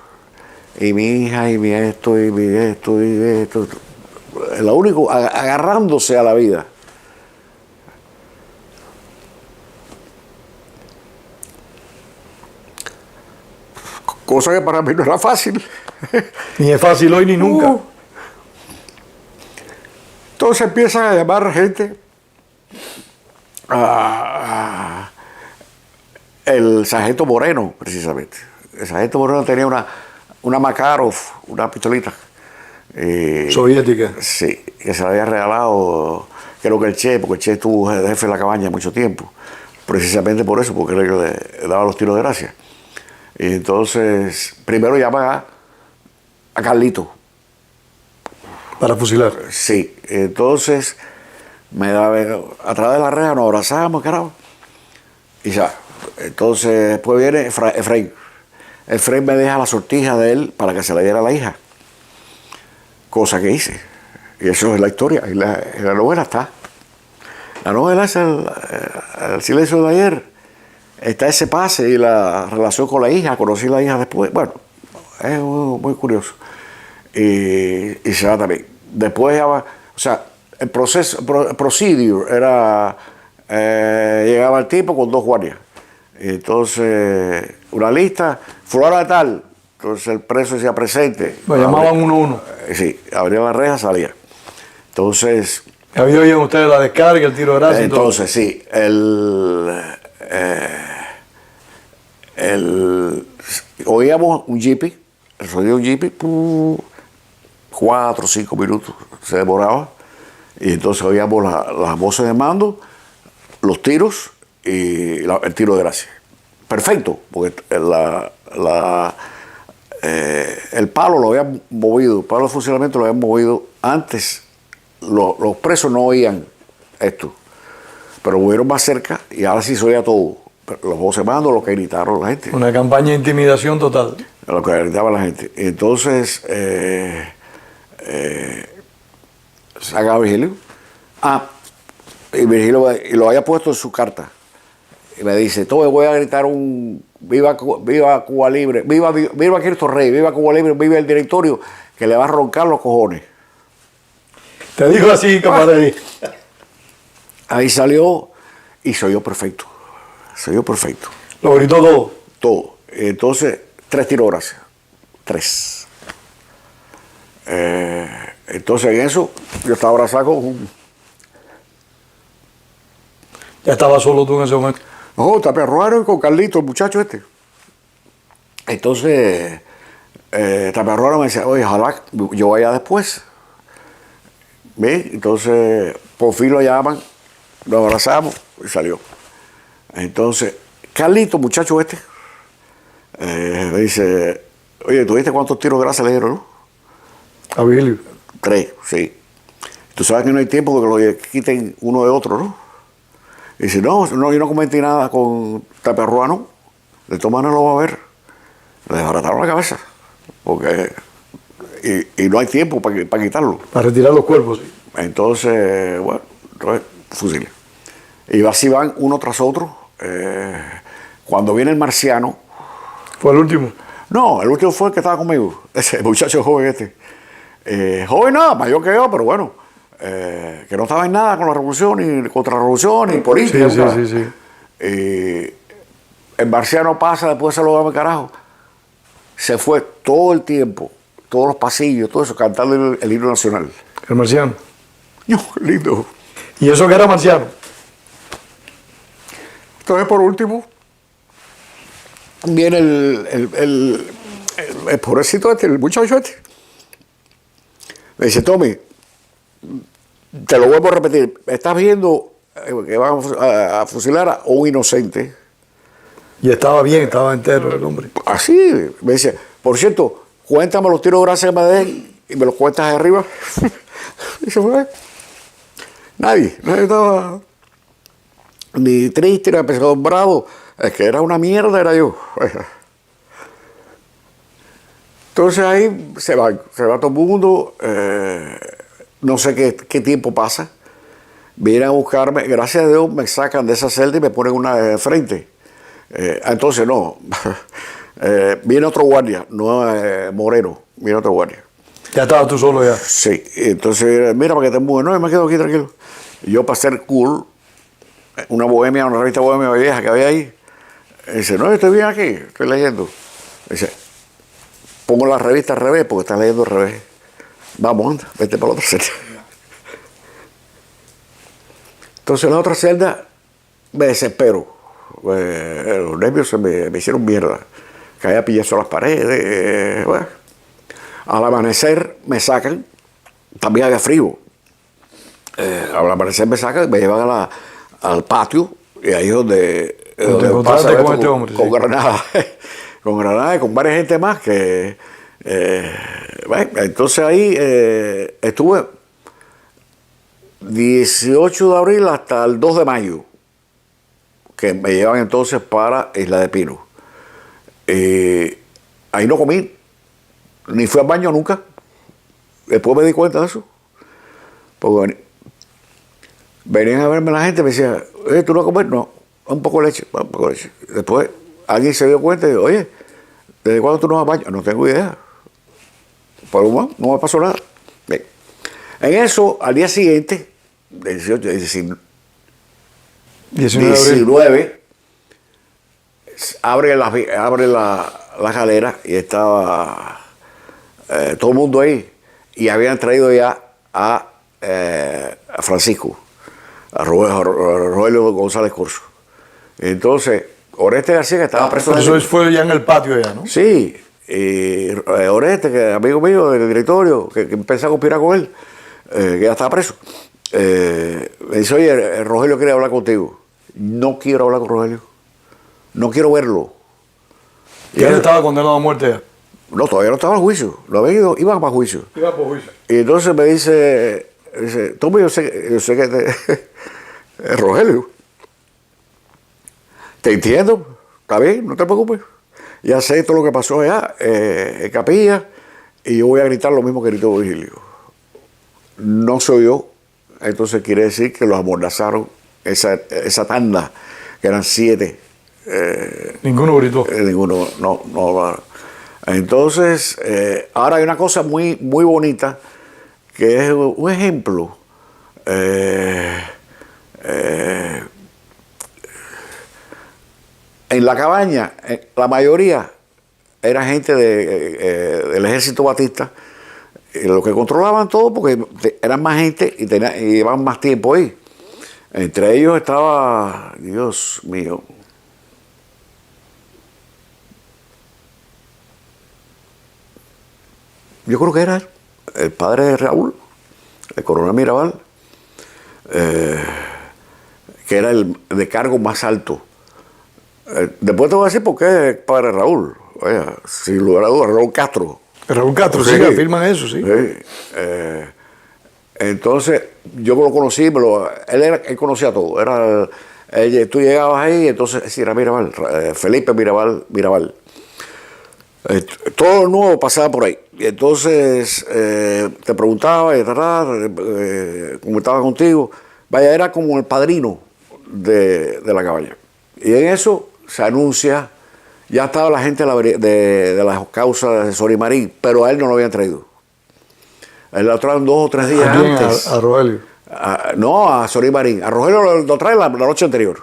Y mi hija, y mi esto, y mi esto, y esto. Lo único, agarrándose a la vida. Cosa que para mí no era fácil. Ni es fácil hoy ni nunca. Entonces empiezan a llamar gente el sargento Moreno, precisamente. El sargento Moreno tenía una Makarov, una pistolita. Soviética. Sí, que se la había regalado, creo que el Che, porque el Che estuvo de jefe de la cabaña mucho tiempo. Precisamente por eso, porque le daba los tiros de gracia. Y entonces, primero llaman a Carlito. Para fusilar. Sí, entonces a través de la reja nos abrazamos, carajo. Y ya, entonces después viene Efraín. Efraín me deja la sortija de él para que se la diera a la hija. Cosa que hice. Y eso es la historia. Y la novela está. La novela es el silencio de ayer. Está ese pase y la relación con la hija. Conocí a la hija después. Bueno, es muy curioso. Y se va también. Después ya va, o sea, el procedure era, llegaba el tipo con 2 guardias. Entonces, una lista, fulano tal. Entonces el preso decía presente. Lo llamaban 1-1. Sí, abría la reja, salía. Entonces... ¿Había oído ustedes la descarga, el tiro de gracia y todo? Entonces, sí, oíamos un jipe, el sonido de un jipe, 4 o 5 minutos se demoraba, y entonces oíamos las voces de mando, los tiros y el tiro de gracia. Perfecto, porque el palo lo habían movido, el palo de fusilamiento lo habían movido antes. Los presos no oían esto, pero movieron más cerca y ahora sí se oía todo. Los voces de mando, lo que gritaron la gente. Una campaña de intimidación total. Lo que gritaba la gente. Entonces, saca a Virgilio. Y Virgilio lo había puesto en su carta. Y me dice, todo voy a gritar un viva Cuba Libre, viva Cristo Rey, viva Cuba Libre, viva el directorio, que le va a roncar los cojones. Te digo así, camaradería. Ahí salió y se oyó perfecto. Se oyó perfecto. Lo gritó todo. Todo. Entonces, 3 tiros de gracia. 3. Entonces, en eso, yo estaba abrazado con Ya estaba solo tú en ese momento. No, Taperruano y con Carlito, el muchacho este. Entonces, Taperruano me decía, oye, ojalá yo vaya después. ¿Ve? Entonces, por fin lo llaman, nos abrazamos y salió. Entonces, Carlito, muchacho este, me dice, oye, ¿tú viste cuántos tiros de gracia le dieron, no? A Virgilio. 3, sí. Tú sabes que no hay tiempo que lo quiten uno de otro, ¿no? Y dice, no, yo no comenté nada con Taperruano, de todas maneras lo va a ver. Le desbarataron la cabeza. porque y no hay tiempo para quitarlo. Para retirar los cuerpos, sí. Entonces, bueno, fusiles. Y así van uno tras otro. Cuando viene el marciano. ¿Fue el último? No, el último fue el que estaba conmigo, ese muchacho joven joven nada, mayor que yo, pero bueno, que no estaba en nada con la revolución, ni contra la revolución, ni política. Sí. El marciano pasa, después se lo dame carajo. Se fue todo el tiempo, todos los pasillos, todo eso, cantando el himno nacional. El marciano. No, lindo. ¿Y eso que era marciano? Entonces, por último, viene el pobrecito el muchacho Me dice, Tommy, te lo vuelvo a repetir, estás viendo que van a fusilar a un inocente. Y estaba bien, estaba entero el hombre. Así, me dice, por cierto, cuéntame los tiros de gracia que me den y me los cuentas de arriba. Y se fue. Nadie estaba ni triste, ni bravo. Es que era una mierda, era yo. Entonces ahí se va todo el mundo. No sé qué tiempo pasa. Vienen a buscarme, gracias a Dios me sacan de esa celda y me ponen una de frente. Entonces no. Viene otro guardia, no Moreno, viene otro guardia. ¿Ya estabas tú solo ya? Sí, entonces, mira, para que te mueves, no, yo me quedo aquí tranquilo. Y yo, para ser cool, una revista bohemia vieja que había ahí, dice, no, yo estoy bien aquí, estoy leyendo. Dice, pongo la revista al revés, porque estás leyendo al revés. Vamos, anda, vete para la otra celda. Entonces, en la otra celda, me desespero. Los nervios me hicieron mierda. Caía pillazo a las paredes. Bueno. Al amanecer me sacan, también había frío. Al amanecer me sacan, me llevan al patio, y ahí es donde pasa con este hombre. Con Granada, con Granada y con varias gente más que. Bueno, entonces ahí estuve 18 de abril hasta el 2 de mayo, que me llevan entonces para Isla de Pino. Ahí no comí, ni fui al baño nunca. Después me di cuenta de eso. Porque venían a verme la gente y me decían, ¿tú no comes? No, un poco de leche, un poco de leche. Después alguien se dio cuenta y dijo, oye, ¿desde cuándo tú no vas al baño? No tengo idea. Pero bueno, no me pasó nada. Bien. En eso, al día siguiente, 19, abre la galera y estaba todo el mundo ahí. Y habían traído ya a Francisco, a Rogelio González Corso. Entonces, Oreste García, que estaba preso. Pero eso fue ya en el patio ya, ¿no? Sí. Y Oreste, que amigo mío del directorio, que empecé a conspirar con él, que ya estaba preso. Me dice, oye, Rogelio quiere hablar contigo. No quiero hablar con Rogelio. No quiero verlo. ¿Y él estaba condenado a muerte ya? No, todavía no estaba en juicio. Lo había ido, iban para juicio. Iba por juicio. Y entonces me dice Tommy, yo sé que Rogelio, te entiendo, está bien, no te preocupes. Ya sé todo lo que pasó allá en Capilla y yo voy a gritar lo mismo que gritó Virgilio. No soy yo, entonces quiere decir que los amordazaron esa tanda, que eran 7. Ninguno gritó. Ninguno, no. Entonces, ahora hay una cosa muy, muy bonita, que es un ejemplo. En la cabaña, la mayoría era gente del ejército batista, los que controlaban todo porque eran más gente y llevaban más tiempo ahí. Entre ellos estaba, Dios mío, yo creo que era el padre de Raúl, el coronel Mirabal, que era el de cargo más alto. Después te voy a decir por qué el padre Raúl. Oye, sin lugar a dudas, Raúl Castro. Raúl Castro, sí, afirman eso, sí. Entonces, yo lo conocí, él conocía todo. Tú llegabas ahí, entonces sí, era Mirabal, Felipe Mirabal. Todo lo nuevo pasaba por ahí. Y entonces te preguntaba, comentaba contigo. Vaya, era como el padrino de la cabaña. Y en eso se anuncia, ya estaba la gente de las causas de Sorimarín, pero a él no lo habían traído. A él lo traen 2 o 3 días antes. A Rogelio. No, a Sorimarín. A Rogelio lo traen la noche anterior.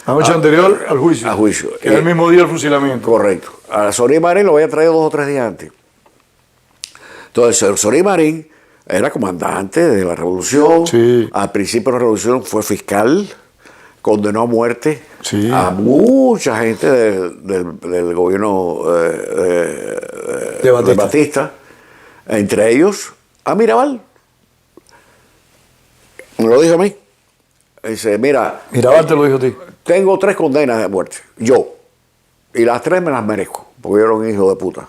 La noche anterior al juicio. Al juicio. Que es el mismo día del fusilamiento. Correcto. A Sorimarín lo había traído 2 o 3 días antes. Entonces, Sorimarín era comandante de la revolución. Sí. Al principio de la revolución fue fiscal, condenó a muerte Sí. a mucha gente del gobierno de Batista, entre ellos a Mirabal. Me lo dijo a mí. Dice, mira, Mirabal te lo dijo a ti. tengo 3 condenas de muerte, yo, y las 3 me las merezco, porque yo era un hijo de puta.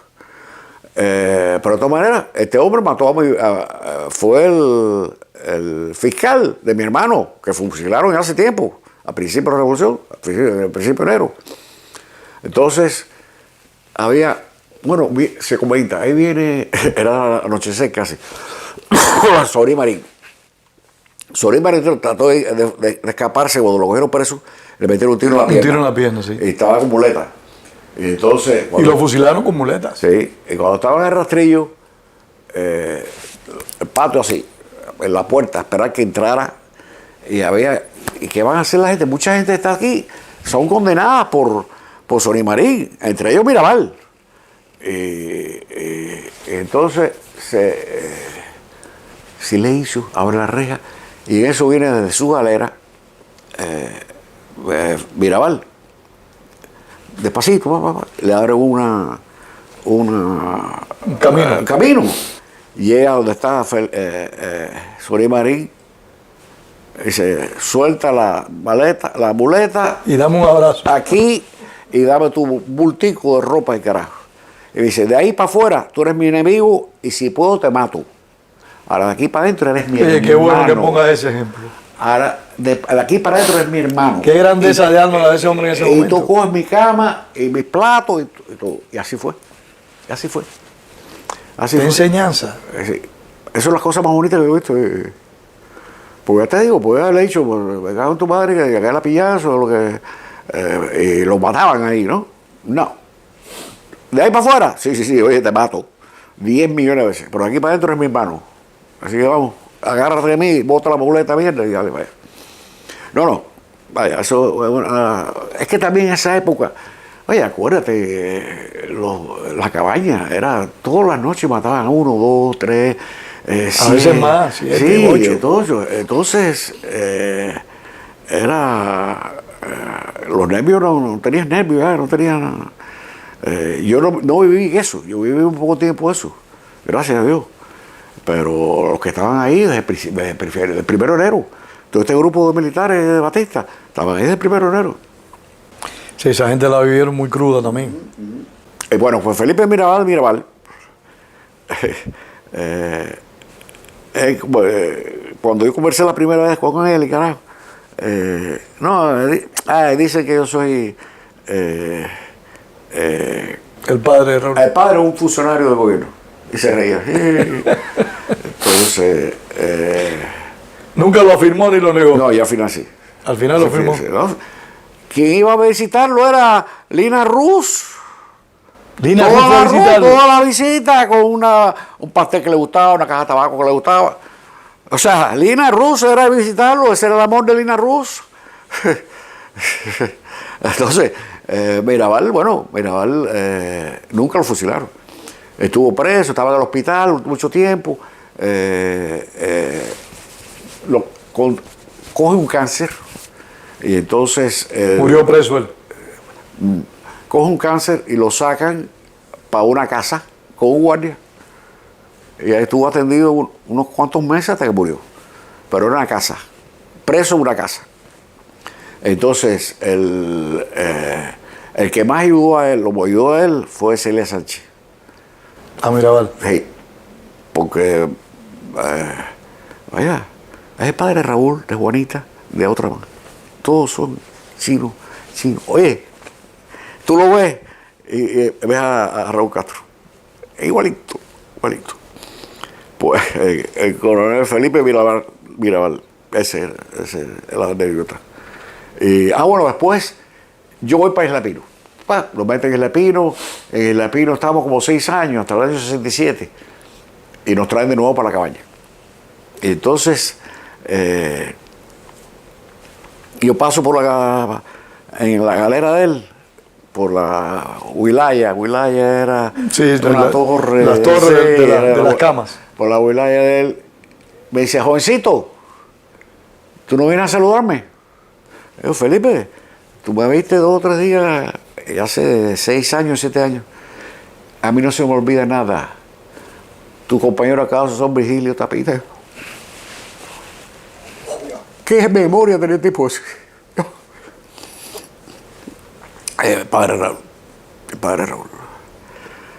Pero de todas maneras, este hombre mató fue el fiscal de mi hermano, que fusilaron hace tiempo, a principio de la revolución, al principio de enero. Entonces, había, bueno, se comenta, ahí viene, era anochecer casi, Sorimarín. Sorimarín trató de escaparse cuando lo cogieron preso, le metieron un tiro en la pierna. Un tiro en la pierna, sí. Y estaba con muleta. Y entonces. Y lo fusilaron con muletas. Sí, y cuando estaba en el rastrillo, el patio así, en la puerta, a esperar que entrara, ¿y qué van a hacer la gente? Mucha gente está aquí, son condenadas por Sorimarín, entre ellos Mirabal. Entonces, silencio, abre la reja, y en eso viene desde su galera Mirabal. Despacito, le abre un camino. Llega donde está Sorimarín y se suelta la muleta. Y dame un abrazo. Aquí, y dame tu bultico de ropa y carajo. Y dice, de ahí para afuera, tú eres mi enemigo y si puedo te mato. Ahora, de aquí para adentro eres mi hermano. Qué bueno que pongas ese ejemplo. Ahora, de aquí para adentro es mi hermano. Qué grandeza de alma la de ese hombre en ese momento. Y tú coges mi cama y mis platos y todo. Y así fue. Y así fue. Así Qué fue. enseñanza. Sí. Eso es las cosas más bonitas que he visto. Porque ya te digo, pues haberle dicho, me cago en tu madre, que acá la pillazo, lo que. Y lo mataban ahí, ¿no? No. ¿De ahí para afuera? Sí, oye, te mato. 10 millones de veces. Pero aquí para adentro es mi hermano. Así que vamos. Agárrate de mí, bota la muleta mierda y dale, vaya. No, vaya, eso, es que también en esa época, oye, acuérdate, la cabaña, era todas las noches mataban a 1, 2, 3, a veces más, 7, 8. Entonces, era, los nervios, no tenías nervios, no tenías nada. Yo no viví eso, yo viví un poco tiempo eso, gracias a Dios. Pero los que estaban ahí desde el 1 de enero, todo este grupo de militares de Batista, estaban ahí desde el 1 de enero. Sí, esa gente la vivieron muy cruda también. Bueno, pues Felipe Mirabal, cuando yo conversé la primera vez con él, carajo, dicen que yo soy el padre de Raúl. El padre es un funcionario del gobierno. Y se reía. Entonces. Nunca lo afirmó ni lo negó. No, ya al final sí. Al final lo afirmó. Sí, ¿no? Quien iba a visitarlo era Lina Ruz. Lina Ruz fue a visitarlo. Toda la visita con un pastel que le gustaba, una caja de tabaco que le gustaba. O sea, Lina Ruz era de visitarlo, ese era el amor de Lina Ruz. Entonces, Mirabal nunca lo fusilaron. Estuvo preso, estaba en el hospital mucho tiempo. Coge un cáncer y entonces. Murió preso él. Coge un cáncer y lo sacan para una casa con un guardia. Y ahí estuvo atendido unos cuantos meses hasta que murió. Pero era una casa, preso en una casa. Entonces, el que más ayudó a él, fue Celia Sánchez. A Mirabal. Sí, porque, vaya, es el padre de Raúl, de Juanita, de otra más. Todos son chinos. Oye, tú lo ves, y ves a Raúl Castro. Igualito, igualito. Pues el coronel Felipe Mirabal, ese es la anécdota. Bueno, después yo voy para Isla Pino. Nos meten en Isla Pino. En Isla Pino estamos como 6 años, hasta el año 67. Y nos traen de nuevo para la cabaña. Y entonces, yo paso en la galera de él, por la Wilaya. Wilaya era una torre. Las torres de las camas. Por la Wilaya de él. Me dice, jovencito, ¿tú no vienes a saludarme? Yo, Felipe, tú me viste 2 o 3 días, hace 6 años, 7 años. A mí no se me olvida nada. Tu compañero acá son Virgilio Tapita. ¿Qué memoria tenía el tipo ese? Padre Raúl.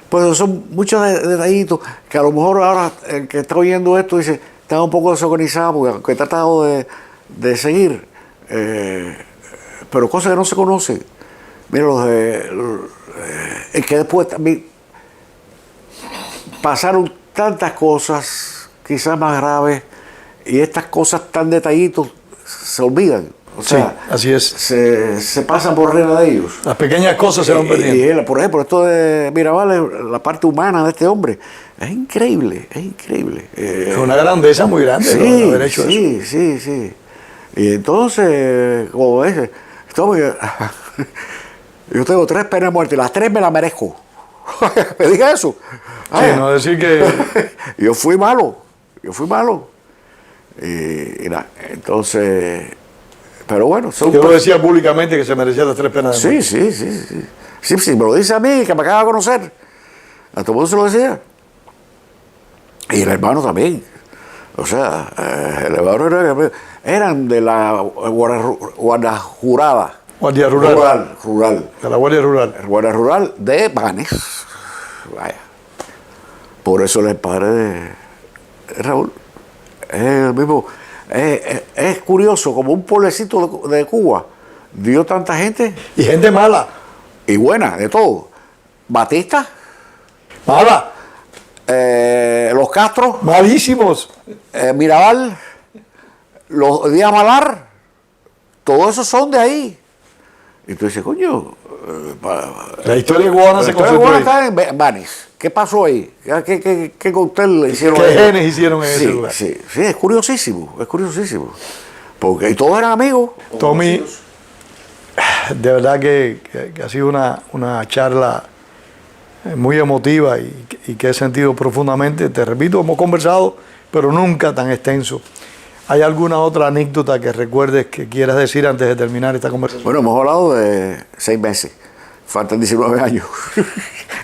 Pues son muchos detallitos que a lo mejor ahora el que está oyendo esto dice, está un poco desorganizado porque aunque he tratado de seguir, pero cosas que no se conocen. Mira, es que después también pasaron tantas cosas, quizás más graves, y estas cosas tan detallitos se olvidan. O sea, sí, así es. Se pasan por arriba de ellos. Las pequeñas cosas se van perdiendo. Y él, por ejemplo, esto de Mirabal, la parte humana de este hombre, es increíble, es increíble. Es una grandeza muy grande, sí, ¿no? Haber hecho eso. Sí. Y entonces, como ves, yo tengo 3 penas de muerte, las 3 me las merezco. Me diga eso. Sí, no decir que... yo fui malo. Y nada, entonces... Pero bueno, yo lo decía públicamente que se merecía las 3 penas de muerte. Sí, me lo dice a mí, que me acaba de conocer. A todo el mundo se lo decía. Y el hermano también. O sea, el hermano eran de la Guardia Jurada. Guardia Rural. De la Guardia Rural. Guardia Rural de Banes. Vaya. Por eso el padre de Raúl es el mismo. Es curioso, como un pueblecito de Cuba dio tanta gente. Y gente mala. Y buena, de todo. Batista. Mala. Los Castro. Malísimos. Mirabal. Los Díaz Malar. Todos esos son de ahí. Y tú dices, coño. La historia cubana se concentró ahí. Está en Banes. ¿Qué pasó ahí? ¿Qué cóctel hicieron ahí? ¿Qué genes hicieron en ese lugar? Sí, es curiosísimo, Porque todos eran amigos. Tommy, de verdad que ha sido una charla muy emotiva y que he sentido profundamente. Te repito, hemos conversado, pero nunca tan extenso. ¿Hay alguna otra anécdota que recuerdes que quieras decir antes de terminar esta conversación? Bueno, hemos hablado de 6 meses. Faltan 19 años.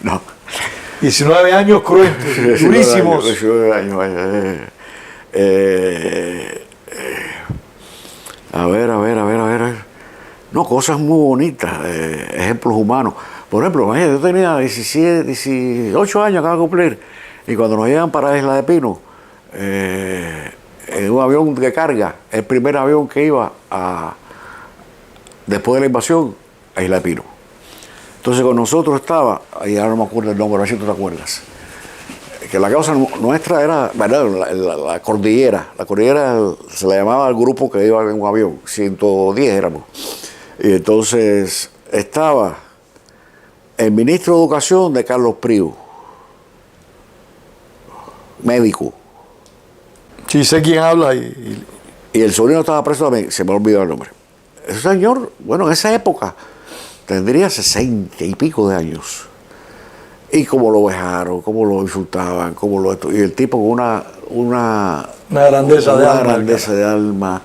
No. 19 años cruentos, durísimos. 19 años. A ver. No, cosas muy bonitas, ejemplos humanos. Por ejemplo, imagínate, yo tenía 18 años, acabo de cumplir, y cuando nos llegan para Isla de Pino, en un avión de carga, el primer avión que iba después de la invasión, a Isla de Pino. Entonces con nosotros estaba, y ahora no me acuerdo el nombre, a ver si tú te acuerdas, que la causa nuestra era, la cordillera. La cordillera se le llamaba al grupo que iba en un avión, 110 éramos. Y entonces estaba el ministro de Educación de Carlos Prío, médico. Sí, sé quién habla y el sobrino estaba preso también, se me ha olvidado el nombre. Ese señor, bueno, en esa época tendría 60 y pico de años. Y cómo lo vejaron, cómo lo insultaban, y el tipo con una grandeza de alma,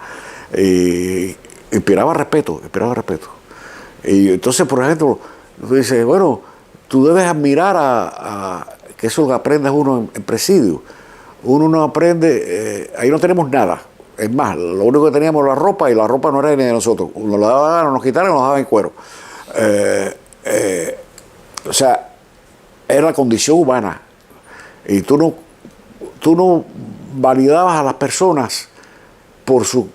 y inspiraba respeto. Y entonces, por ejemplo, tú dices, bueno, tú debes admirar que eso lo aprendes uno en presidio. Uno no aprende, ahí no tenemos nada. Es más, lo único que teníamos era la ropa, y la ropa no era ni de nosotros. Nos la daban, nos quitaron y nos daban en cuero. O sea, era la condición humana. Y tú no validabas a las personas por sus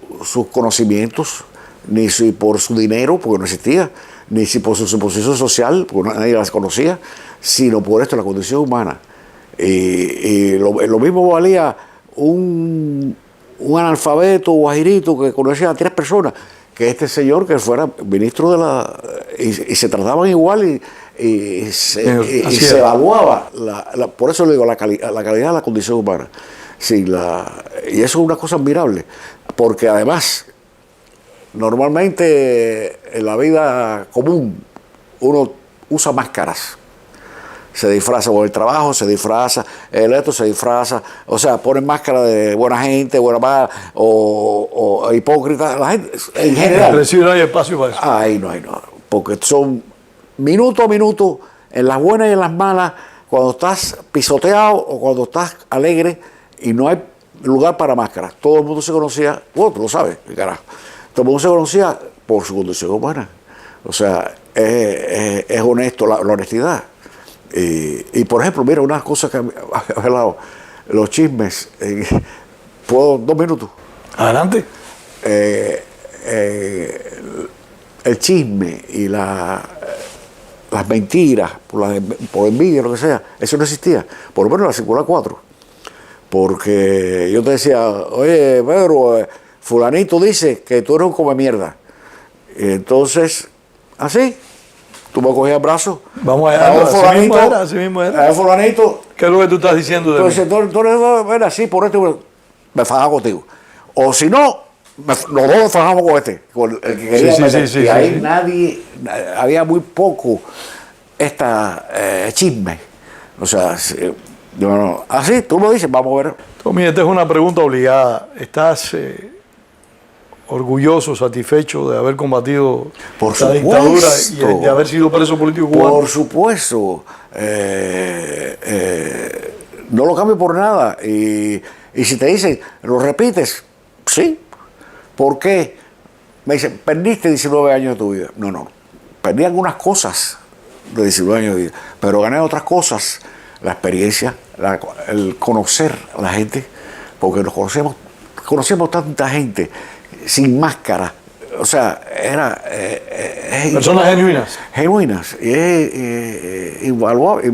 conocimientos, ni por su dinero, porque no existía. ni si por su posición social, porque nadie las conocía, sino por esto, la condición humana. Y lo mismo valía un analfabeto guajirito que conocía a 3 personas, que este señor que fuera ministro de la... Y se trataban igual y se evaluaba, por eso le digo, la calidad de la condición humana. Sí, y eso es una cosa admirable, porque además, normalmente en la vida común uno usa máscaras. Se disfraza por el trabajo, se disfraza, el esto se disfraza, o sea, ponen máscara de buena gente, buena mala, o hipócrita, la gente, en general. Sí, no hay espacio para eso. Ahí no, porque son minuto a minuto, en las buenas y en las malas, cuando estás pisoteado o cuando estás alegre y no hay lugar para máscaras. Todo el mundo se conocía, bueno, tú lo sabes, carajo, todo el mundo se conocía por su condición humana. O sea, es honesto, la honestidad. Y por ejemplo, mira, una cosa que ha hablado, los chismes, ¿puedo 2 minutos? Adelante. El chisme y las mentiras, por envidia, lo que sea, eso no existía, por lo menos en la circular 4. Porque yo te decía, oye, Pedro, fulanito dice que tú eres un come mierda. Y entonces, así, tú me cogías el brazo. Vamos allá, así mismo era. Fulanito. ¿Qué es lo que tú estás diciendo de Entonces, mí? tú eres así, por esto me fajaba contigo. O si no, los dos nos fajamos con este, con el que quería meter. Y ahí nadie, había muy poco chisme. O sea, así, tú lo dices, vamos a ver. Tommy, esta es una pregunta obligada. ¿Estás orgulloso, satisfecho de haber combatido la dictadura y de haber sido preso político cubano? Por supuesto. No lo cambio por nada. Y si te dicen, ¿lo repites? Sí. ¿Por qué? Me dicen, perdiste 19 años de tu vida. No. Perdí algunas cosas de 19 años de vida, pero gané otras cosas. La experiencia, el conocer a la gente, porque conocemos tanta gente sin máscara. O sea, era... personas genuinas. Genuinas. Y es invaluable.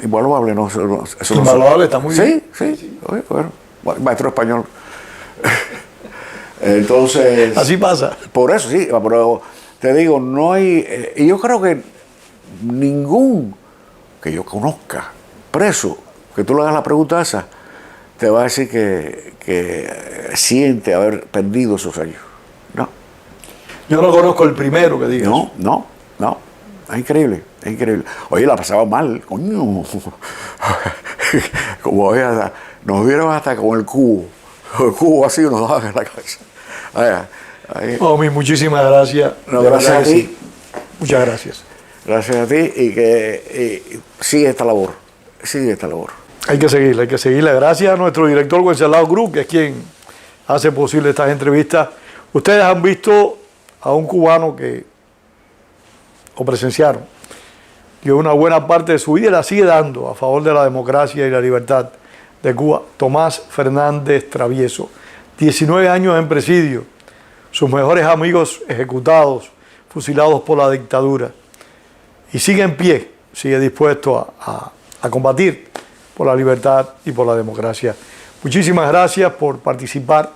Invaluable, no. Eso Invaluable, está muy bien. Sí. Bueno, maestro español. Entonces... Así pasa. Por eso, sí. Pero te digo, no hay... y yo creo que ningún que yo conozca preso, que tú le hagas la pregunta esa, te va a decir que siente haber perdido esos años. No. Yo no conozco el primero que diga eso. No. Es increíble. Oye, la pasaba mal, coño. Como nos vieron hasta con el cubo. El cubo así nos daban en la cabeza. Tommy, muchísimas gracias. No, gracias a ti. Sí. Muchas gracias. Gracias a ti y que sigue esta labor. Hay que seguirla. Gracias a nuestro director Wenceslao Cruz, que es quien hace posible estas entrevistas. Ustedes han visto a un cubano o presenciaron, que una buena parte de su vida la sigue dando a favor de la democracia y la libertad de Cuba. Tomás Fernández Travieso, 19 años en presidio, sus mejores amigos ejecutados, fusilados por la dictadura. Y sigue en pie, sigue dispuesto a combatir por la libertad y por la democracia. Muchísimas gracias por participar,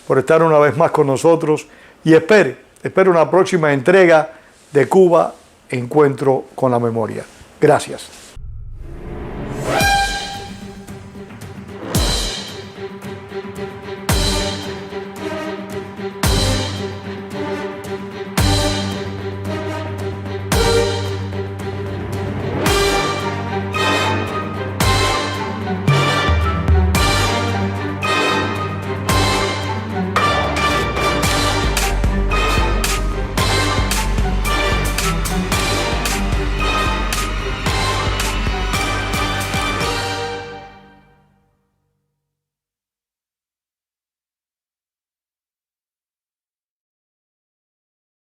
por estar una vez más con nosotros y espere una próxima entrega de Cuba, Encuentro con la Memoria. Gracias.